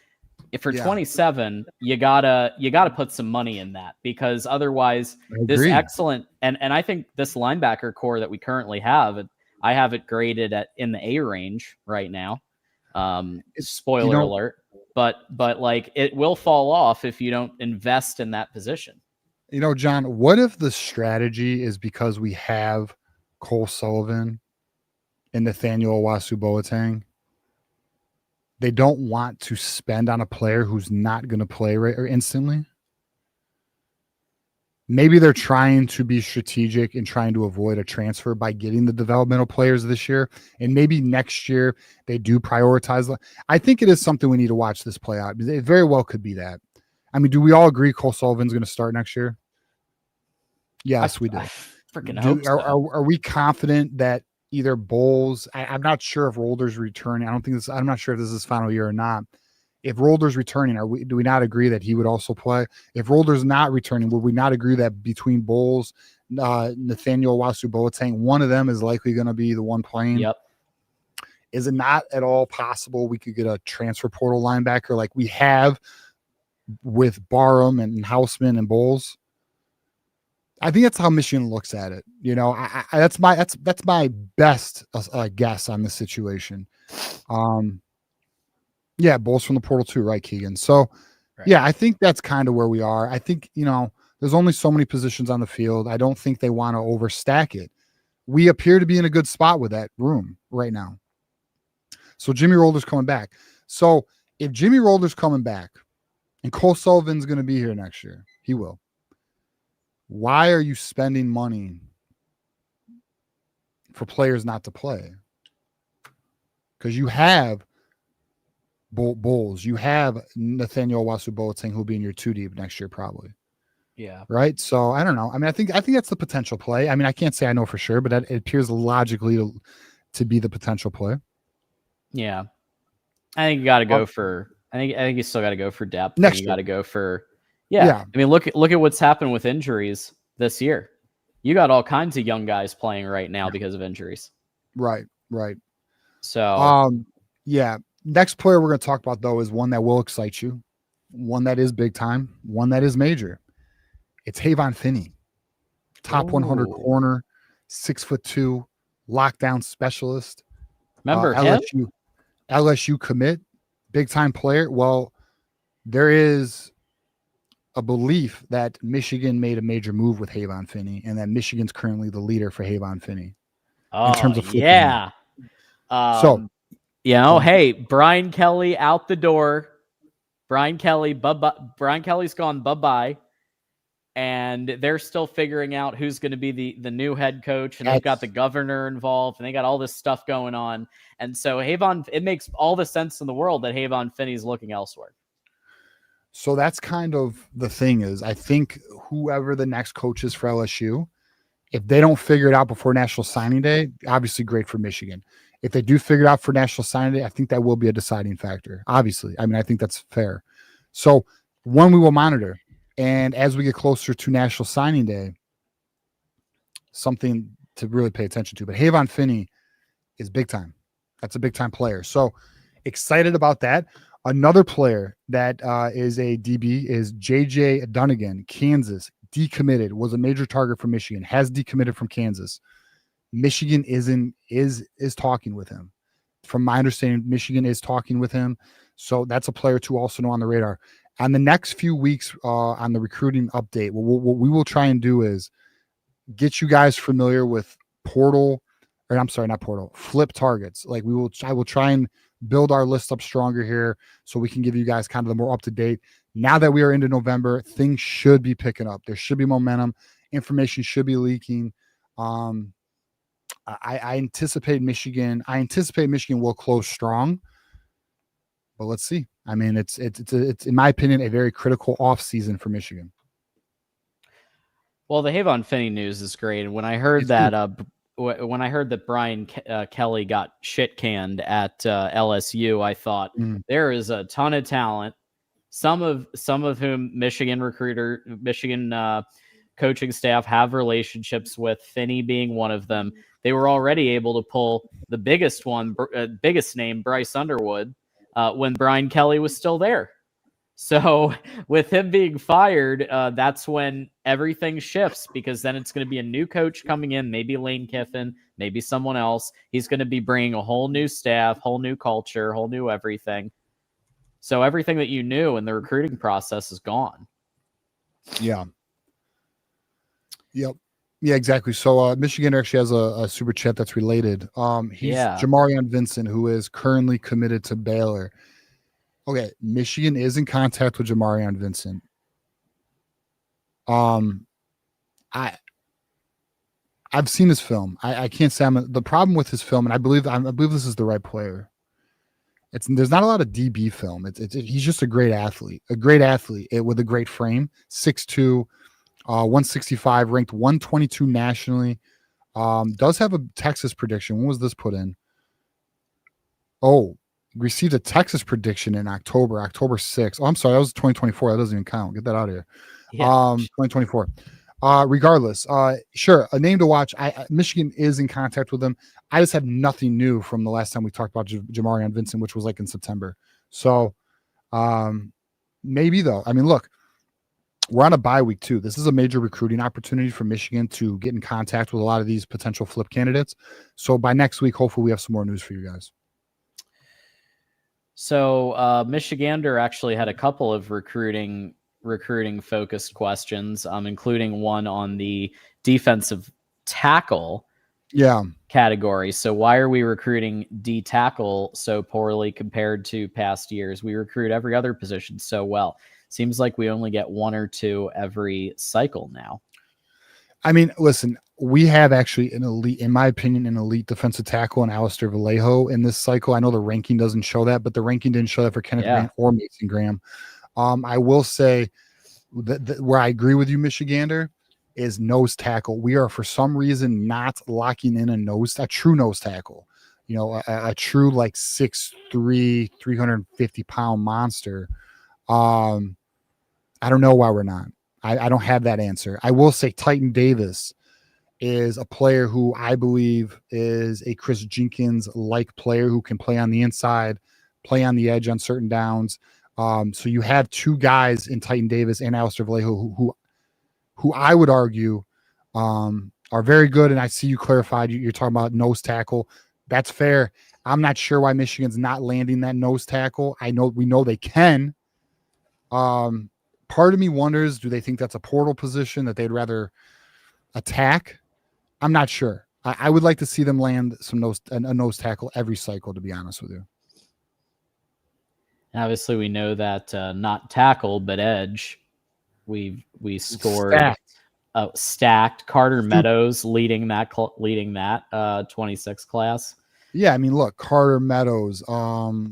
If for 27, you gotta put some money in that, because otherwise this excellent and I think this linebacker core that we currently have, I have it graded in the A range right now. Spoiler alert, but it will fall off if you don't invest in that position. John, what if the strategy is because we have Cole Sullivan and Nathaniel Owasu Boateng, they don't want to spend on a player who's not going to play right or instantly? Maybe they're trying to be strategic and trying to avoid a transfer by getting the developmental players this year. And maybe next year they do prioritize. I think it is something we need to watch this play out. It very well could be that. I mean, do we all agree Cole Sullivan's going to start next year? Yes, we do. I freaking hope so. Are we confident that either Bowles, I'm not sure if Rolder's returning. I'm not sure if this is his final year or not. If Rolder's returning, do we not agree that he would also play? If Rolder's not returning, would we not agree that between Bowles, Nathaniel Owasu Boateng, one of them is likely going to be the one playing? Yep. Is it not at all possible we could get a transfer portal linebacker like we have with Barham and Houseman and Bowles? I think that's how Michigan looks at it. That's my best guess on this situation. Yeah, Bowles from the portal too, right, Keegan? So, yeah, I think that's kind of where we are. I think, there's only so many positions on the field. I don't think they want to overstack it. We appear to be in a good spot with that room right now. So Jimmy Rolder's coming back. So if Jimmy Rolder's coming back and Cole Sullivan's going to be here next year, he will. Why are you spending money for players not to play? Because you have Bowles, you have Nathaniel Owasu Boateng who'll be in your 2 deep next year probably. Yeah. Right. So I don't know. I mean, I think that's the potential play. I mean, I can't say I know for sure, but it appears logically to be the potential play. Yeah. I think you got to go for. I think you still got to go for depth. Next you year. got to go for. Yeah. I mean, look at what's happened with injuries this year. You got all kinds of young guys playing right now because of injuries. Right. So. Yeah. Next player we're going to talk about, though, is one that will excite you, one that is big time, one that is major. It's Havon Finney, top 100 corner, 6'2", lockdown specialist. Remember him? LSU commit, big time player. Well, there is a belief that Michigan made a major move with Havon Finney, and that Michigan's currently the leader for Havon Finney in terms of flipping. Yeah. Hey, Brian Kelly out the door. Brian Kelly, Brian Kelly's gone bye-bye. And they're still figuring out who's going to be the new head coach. And they've got the governor involved, and they got all this stuff going on. And so it makes all the sense in the world that Havon Finney's looking elsewhere. So that's kind of the thing is, I think whoever the next coach is for LSU, if they don't figure it out before National Signing Day, obviously great for Michigan. If they do figure it out for National Signing Day, I think that will be a deciding factor. Obviously. I mean, I think that's fair. So one, we will monitor. And as we get closer to National Signing Day, something to really pay attention to. But Havon Finney is big time. That's a big time player. So excited about that. Another player that is a DB is JJ Dunnigan, Kansas, decommitted, was a major target for Michigan, has decommitted from Kansas. Michigan is talking with him. From my understanding, Michigan is talking with him. So that's a player to also know on the radar. On the next few weeks on the recruiting update, what we will try and do is get you guys familiar with flip targets. Like I will try and build our list up stronger here so we can give you guys kind of the more up to date. Now that we are into November, things should be picking up. There should be momentum. Information should be leaking. I anticipate Michigan will close strong, but let's see. I mean, it's in my opinion a very critical off season for Michigan. Well, the Havon Finney news is great, and when I heard that Brian Kelly got shit canned at LSU, I thought there is a ton of talent. Some of whom Michigan coaching staff have relationships with. Finney being one of them. They were already able to pull the biggest name, Bryce Underwood, when Brian Kelly was still there. So with him being fired, that's when everything shifts, because then it's going to be a new coach coming in, maybe Lane Kiffin, maybe someone else. He's going to be bringing a whole new staff, whole new culture, whole new everything. So everything that you knew in the recruiting process is gone. Yeah. Yep. Yeah, exactly. So Michigan actually has a super chat that's related. He's Jamarion Vincent, who is currently committed to Baylor. Okay, Michigan is in contact with Jamarion Vincent. I've seen his film. I can't say the problem with his film, and I believe this is the right player. There's not a lot of DB film. He's just a great athlete with a great frame. 6'2", 165, ranked 122 nationally. Does have a Texas prediction. When was this put in? Oh, received a Texas prediction in October 6th. Oh, I'm sorry, that was 2024. That doesn't even count. Get that out of here. Yeah. 2024. Regardless, sure, a name to watch. Michigan is in contact with him. I just have nothing new from the last time we talked about Jamarion Vincent, which was like in September. So maybe though. I mean, look, we're on a bye week too. This is a major recruiting opportunity for Michigan to get in contact with a lot of these potential flip candidates. So by next week, hopefully we have some more news for you guys. So Michigander actually had a couple of recruiting focused questions, including one on the defensive tackle category. So why are we recruiting D tackle so poorly compared to past years? We recruit every other position so well. Seems like we only get one or two every cycle now. I mean, listen, we have actually in my opinion, an elite defensive tackle in Alistair Vallejo in this cycle. I know the ranking doesn't show that, but the ranking didn't show that for Kenneth Grant or Mason Graham. I will say that where I agree with you, Michigander, is nose tackle. We are for some reason not locking in a true nose tackle. You know, a true like 6'3", 350-pound monster. I don't know why we're not. I don't have that answer. I will say Titan Davis is a player who I believe is a Chris Jenkins-like player who can play on the inside, play on the edge on certain downs. So you have two guys in Titan Davis and Alistair Vallejo who I would argue are very good. And I see you clarified. You're talking about nose tackle. That's fair. I'm not sure why Michigan's not landing that nose tackle. We know they can. Part of me wonders, do they think that's a portal position that they'd rather attack? I'm not sure. I would like to see them land a nose tackle every cycle, to be honest with you. Obviously, we know that not tackle, but edge. We scored stacked. Carter Meadows leading that 26 class. Yeah, I mean, look, Carter Meadows.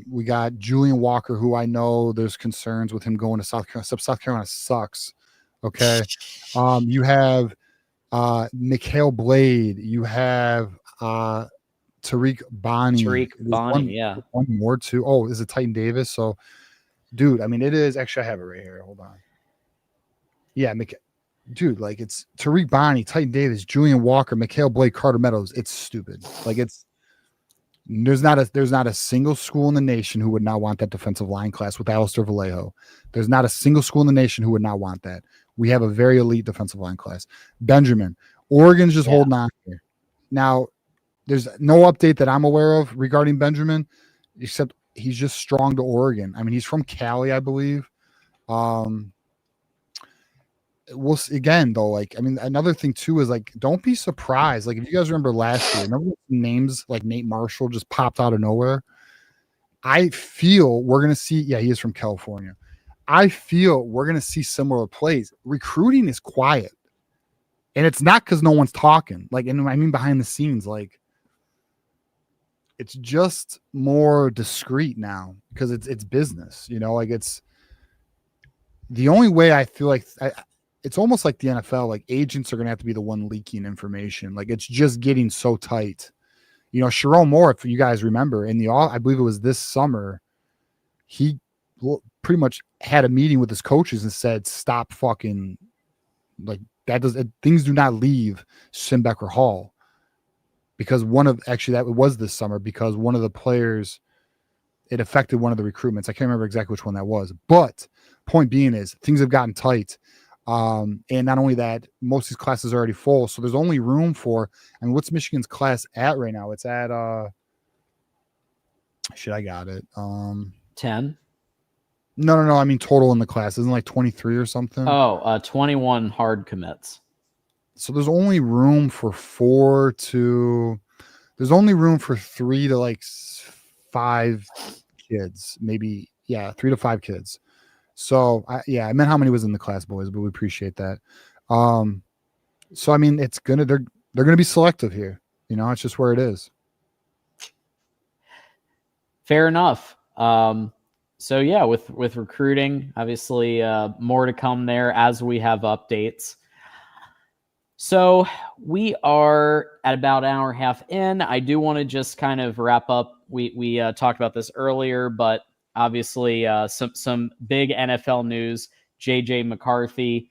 We got Julian Walker, who I know there's concerns with him going to South Carolina. South Carolina sucks. Okay. You have Mikhail Blade. You have Tariq Bonnie. One more too. Oh, is it Titan Davis? So, dude, I mean, it is. Actually, I have it right here. Hold on. Yeah, dude, like it's Tariq Bonnie, Titan Davis, Julian Walker, Mikhail Blade, Carter Meadows. It's stupid. Like there's not a single school in the nation who would not want that defensive line class with Alistair Vallejo. There's not a single school in the nation who would not want that. We have a very elite defensive line class. Benjamin, Oregon's just holding on here. Now, there's no update that I'm aware of regarding Benjamin, except he's just strong to Oregon. I mean, he's from Cali, I believe. We'll see again though. Like, I mean, another thing too is like, don't be surprised. Like, if you guys remember last year, remember names like Nate Marshall just popped out of nowhere. I feel we're gonna see. Yeah, he is from California. I feel we're gonna see similar plays. Recruiting is quiet, and it's not because no one's talking. Like, and I mean behind the scenes, like it's just more discreet now because it's business. You know, like it's the only way I feel like it's almost like the NFL, like agents are going to have to be the one leaking information. Like it's just getting so tight. You know, Sharon Moore, if you guys remember I believe it was this summer, he pretty much had a meeting with his coaches and said, stop fucking like that. Things do not leave Simbecker Hall because that was this summer because one of the players, it affected one of the recruitments. I can't remember exactly which one that was, but point being is things have gotten tight. And not only that, most of these classes are already full. So there's only room for, I mean, what's Michigan's class at right now? It's at, I got it. 10. No. I mean, total in the class isn't like 23 or something. 21 hard commits. So there's only room for 3 to like 5 kids, maybe. Yeah. 3 to 5 kids. So I meant how many was in the class, boys, but we appreciate that. So I mean, they're gonna be selective here. You know, it's just where it is. Fair enough. So yeah, with recruiting, obviously more to come there as we have updates. So we are at about an hour and a half in. I do want to just kind of wrap up. We talked about this earlier, but obviously, some big NFL news. J.J. McCarthy,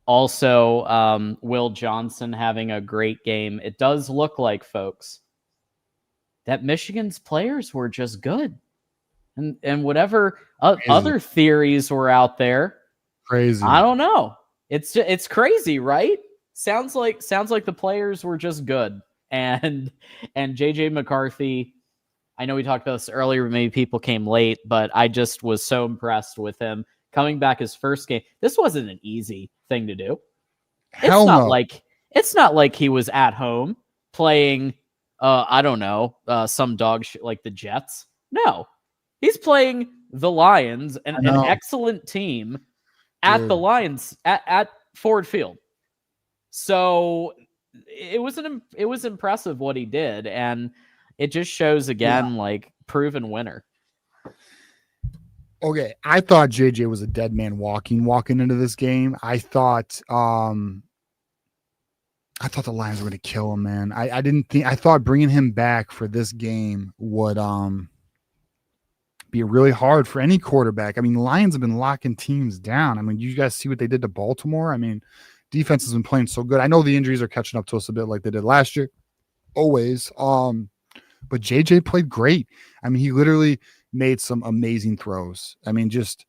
also Will Johnson having a great game. It does look like, folks, that Michigan's players were just good, and whatever other theories were out there, crazy. I don't know. It's crazy, right? Sounds like the players were just good, and J.J. McCarthy. I know we talked about this earlier, maybe people came late, but I just was so impressed with him coming back his first game. This wasn't an easy thing to do. It's not like he was at home playing, some dog shit like the Jets. No, he's playing the Lions, an excellent team at the Lions at Ford Field. So it was impressive what he did, and it just shows again, like proven winner. Okay, I thought JJ was a dead man walking into this game. I thought the Lions were going to kill him, man. I thought bringing him back for this game would be really hard for any quarterback. I mean, the Lions have been locking teams down. I mean, you guys see what they did to Baltimore? I mean, defense has been playing so good. I know the injuries are catching up to us a bit like they did last year. Always. But JJ played great. I mean, he literally made some amazing throws. I mean, just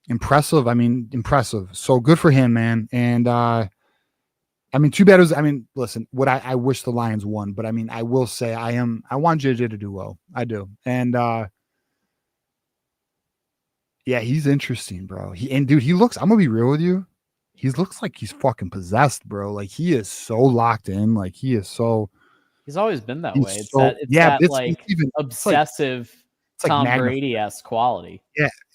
impressive. Impressive. So good for him, man. And too bad listen, what I wish the Lions won, but I mean, I will say I want JJ to do well. I do. And he's interesting, bro. He looks, I'm gonna be real with you. He looks like he's fucking possessed, bro. Like he is so locked in. Like he is so. He's always been that way. It's that obsessive like Tom magnified. Brady-esque quality.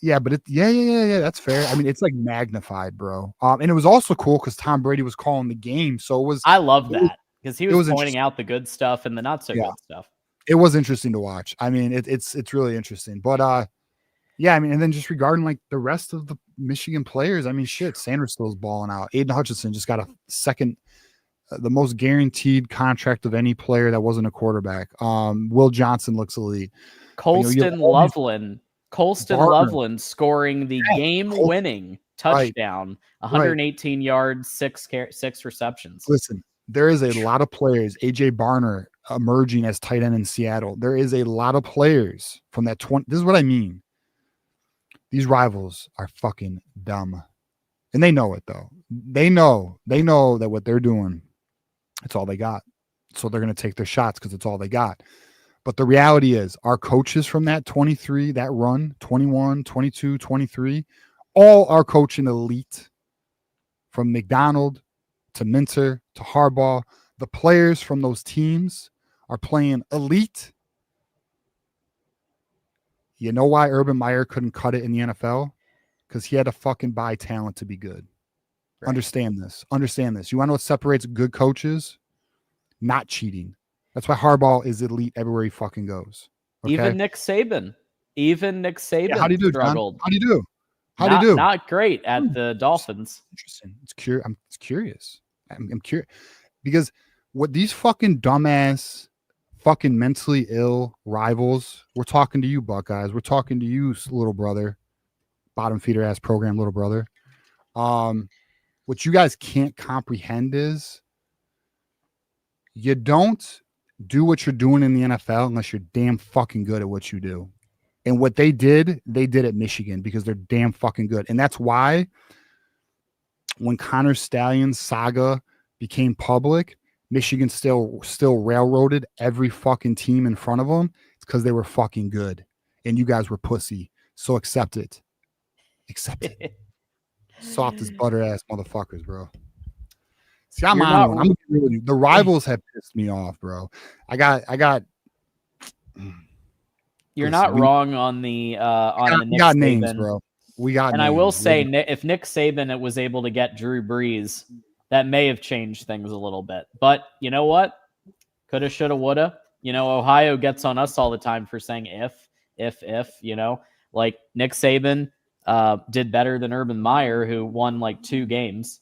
Yeah, but yeah, that's fair. I mean, it's like magnified, bro. And it was also cool because Tom Brady was calling the game, so it was. I love that because he was pointing interesting. out the good stuff and the not so good stuff. It was interesting to watch. I mean, it's really interesting. But yeah, I mean, and then just regarding like the rest of the Michigan players, I mean, shit, Sanders still's balling out. Aiden Hutchinson just got a second, the most guaranteed contract of any player that wasn't a quarterback. Will Johnson looks elite. Colston Loveland scoring the game-winning touchdown, 118 yards, six receptions. Listen, there is a lot of players. AJ Barner emerging as tight end in Seattle. There is a lot of players from that 20. This is what I mean. These rivals are fucking dumb. And they know it, though. They know that what they're doing, it's all they got. So they're going to take their shots because it's all they got. But the reality is our coaches from that 23, that run, 21, 22, 23, all are coaching elite from McDonald to Minter to Harbaugh. The players from those teams are playing elite. You know why Urban Meyer couldn't cut it in the NFL? Because he had to fucking buy talent to be good. Right. Understand this. You want to know what separates good coaches? Not cheating. That's why Harbaugh is elite everywhere he fucking goes. Okay? Even Nick Saban how do you do, struggled. John? How do you do? Not great at the Dolphins. Interesting. I'm curious. I'm curious because what these fucking dumbass, fucking mentally ill rivals. We're talking to you, Buckeyes. We're talking to you, little brother, bottom feeder ass program, little brother. What you guys can't comprehend is you don't do what you're doing in the NFL unless you're damn fucking good at what you do. And what they did at Michigan because they're damn fucking good. And that's why when Connor Stallion's saga became public, Michigan still railroaded every fucking team in front of them. It's because they were fucking good. And you guys were pussy. So accept it. Soft as butter ass motherfuckers, bro. See, I'm on one. I'm agree with you. The rivals have pissed me off, bro. I got. You're not wrong on the Nick got Saban. Names, bro. We got. And names. I will say, if Nick Saban was able to get Drew Brees, that may have changed things a little bit. But you know what? Coulda, shoulda, woulda. You know, Ohio gets on us all the time for saying if. You know, like Nick Saban did better than Urban Meyer, who won like 2 games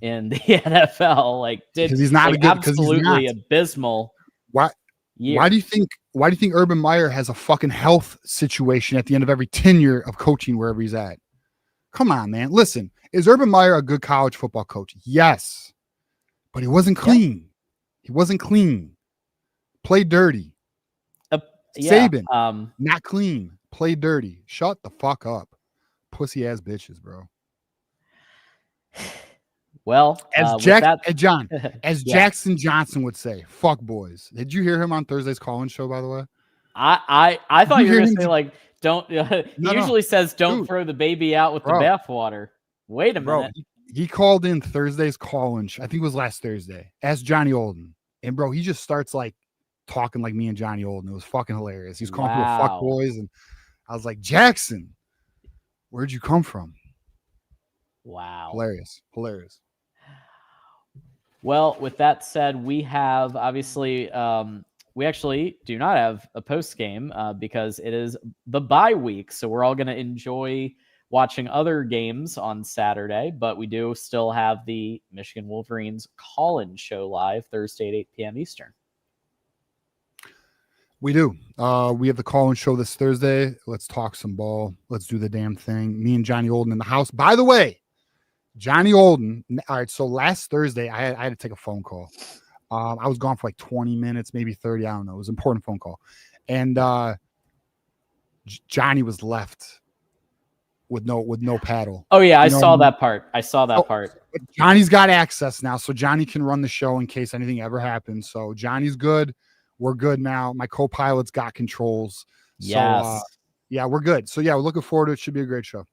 in the NFL. Like, because he's not like, absolutely abysmal. What? Year. Why do you think Urban Meyer has a fucking health situation at the end of every tenure of coaching wherever he's at? Come on, man. Listen, is Urban Meyer a good college football coach? Yes. But he wasn't clean. Yeah. He wasn't clean. Played dirty. Saban, not clean. Played dirty. Shut the fuck up. Pussy ass bitches, bro. Well, as Jackson Johnson would say, fuck boys. Did you hear him on Thursday's call-in show, by the way? I thought you were going to say, like, don't, he usually says, don't throw the baby out with the bathwater. Wait a minute. He called in Thursday's call-in show. I think it was last Thursday. Asked Johnny Olden. And bro, he just starts like talking like me and Johnny Olden. It was fucking hilarious. He was calling people fuck boys. And I was like, Jackson, where'd you come from? Wow. Hilarious. Well, with that said, we have obviously we actually do not have a post game because it is the bye week. So we're all going to enjoy watching other games on Saturday, but we do still have the Michigan Wolverines call-in show live Thursday at 8 p.m. Eastern. We do. We have the call-in show this Thursday. Let's talk some ball. Let's do the damn thing. Me and Johnny Olden in the house. By the way, Johnny Olden. All right. So last Thursday, I had to take a phone call. I was gone for like 20 minutes, maybe 30. I don't know. It was an important phone call. And Johnny was left with no paddle. Oh yeah. I saw that part. Johnny's got access now. So Johnny can run the show in case anything ever happens. So Johnny's good. We're good now. My co-pilot's got controls. Yes. So, yeah, we're good. So yeah, we're looking forward to it. Should be a great show.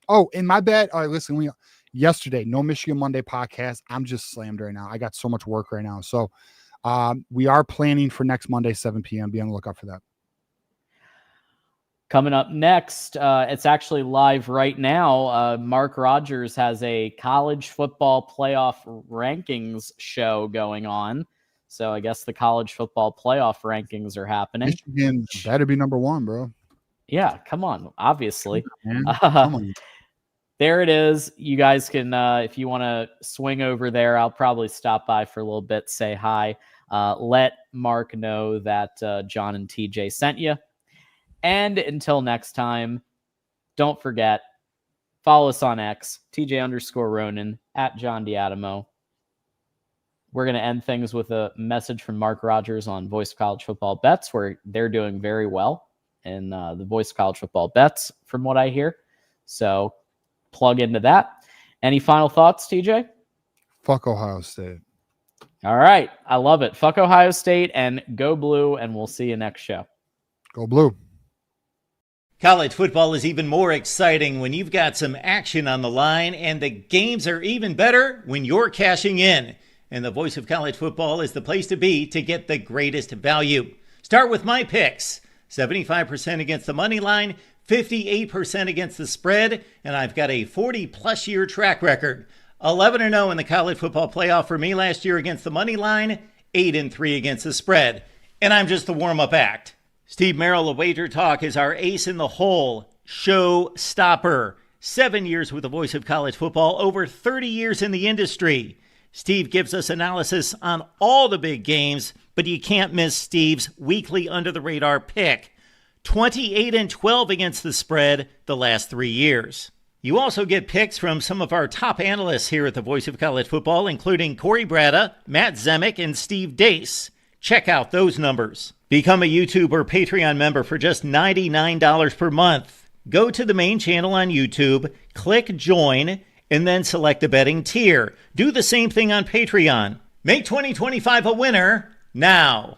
Oh, and my bad. All right, listen, yesterday, no Michigan Monday podcast. I'm just slammed right now. I got so much work right now. So we are planning for next Monday, 7 p.m. Be on the lookout for that. Coming up next, it's actually live right now. Mark Rogers has a college football playoff rankings show going on. So I guess the college football playoff rankings are happening. Michigan better be number one, bro. Yeah, come on, obviously. Man, come on. There it is. You guys can, if you want to swing over there, I'll probably stop by for a little bit, say hi. Let Mark know that John and TJ sent you. And until next time, don't forget, follow us on X, TJ_Ronin, at John D'Adamo. We're going to end things with a message from Mark Rogers on Voice of College Football Bets, where they're doing very well in the Voice of College Football Bets, from what I hear. So plug into that. Any final thoughts, TJ? Fuck Ohio State. All right. I love it. Fuck Ohio State and go blue, and we'll see you next show. Go blue. College football is even more exciting when you've got some action on the line, and the games are even better when you're cashing in. And the Voice of College Football is the place to be to get the greatest value. Start with my picks. 75% against the money line, 58% against the spread, and I've got a 40-plus year track record. 11-0 in the college football playoff for me last year against the money line, 8-3 against the spread. And I'm just the warm-up act. Steve Merrill of Wager Talk is our ace in the hole, show stopper. 7 years with the Voice of College Football, over 30 years in the industry. Steve gives us analysis on all the big games, but you can't miss Steve's weekly under-the-radar pick. 28-12 against the spread the last 3 years. You also get picks from some of our top analysts here at the Voice of College Football, including Corey Bratta, Matt Zemek, and Steve Dace. Check out those numbers. Become a YouTube or Patreon member for just $99 per month. Go to the main channel on YouTube, click join, and then select the betting tier. Do the same thing on Patreon. Make 2025 a winner now.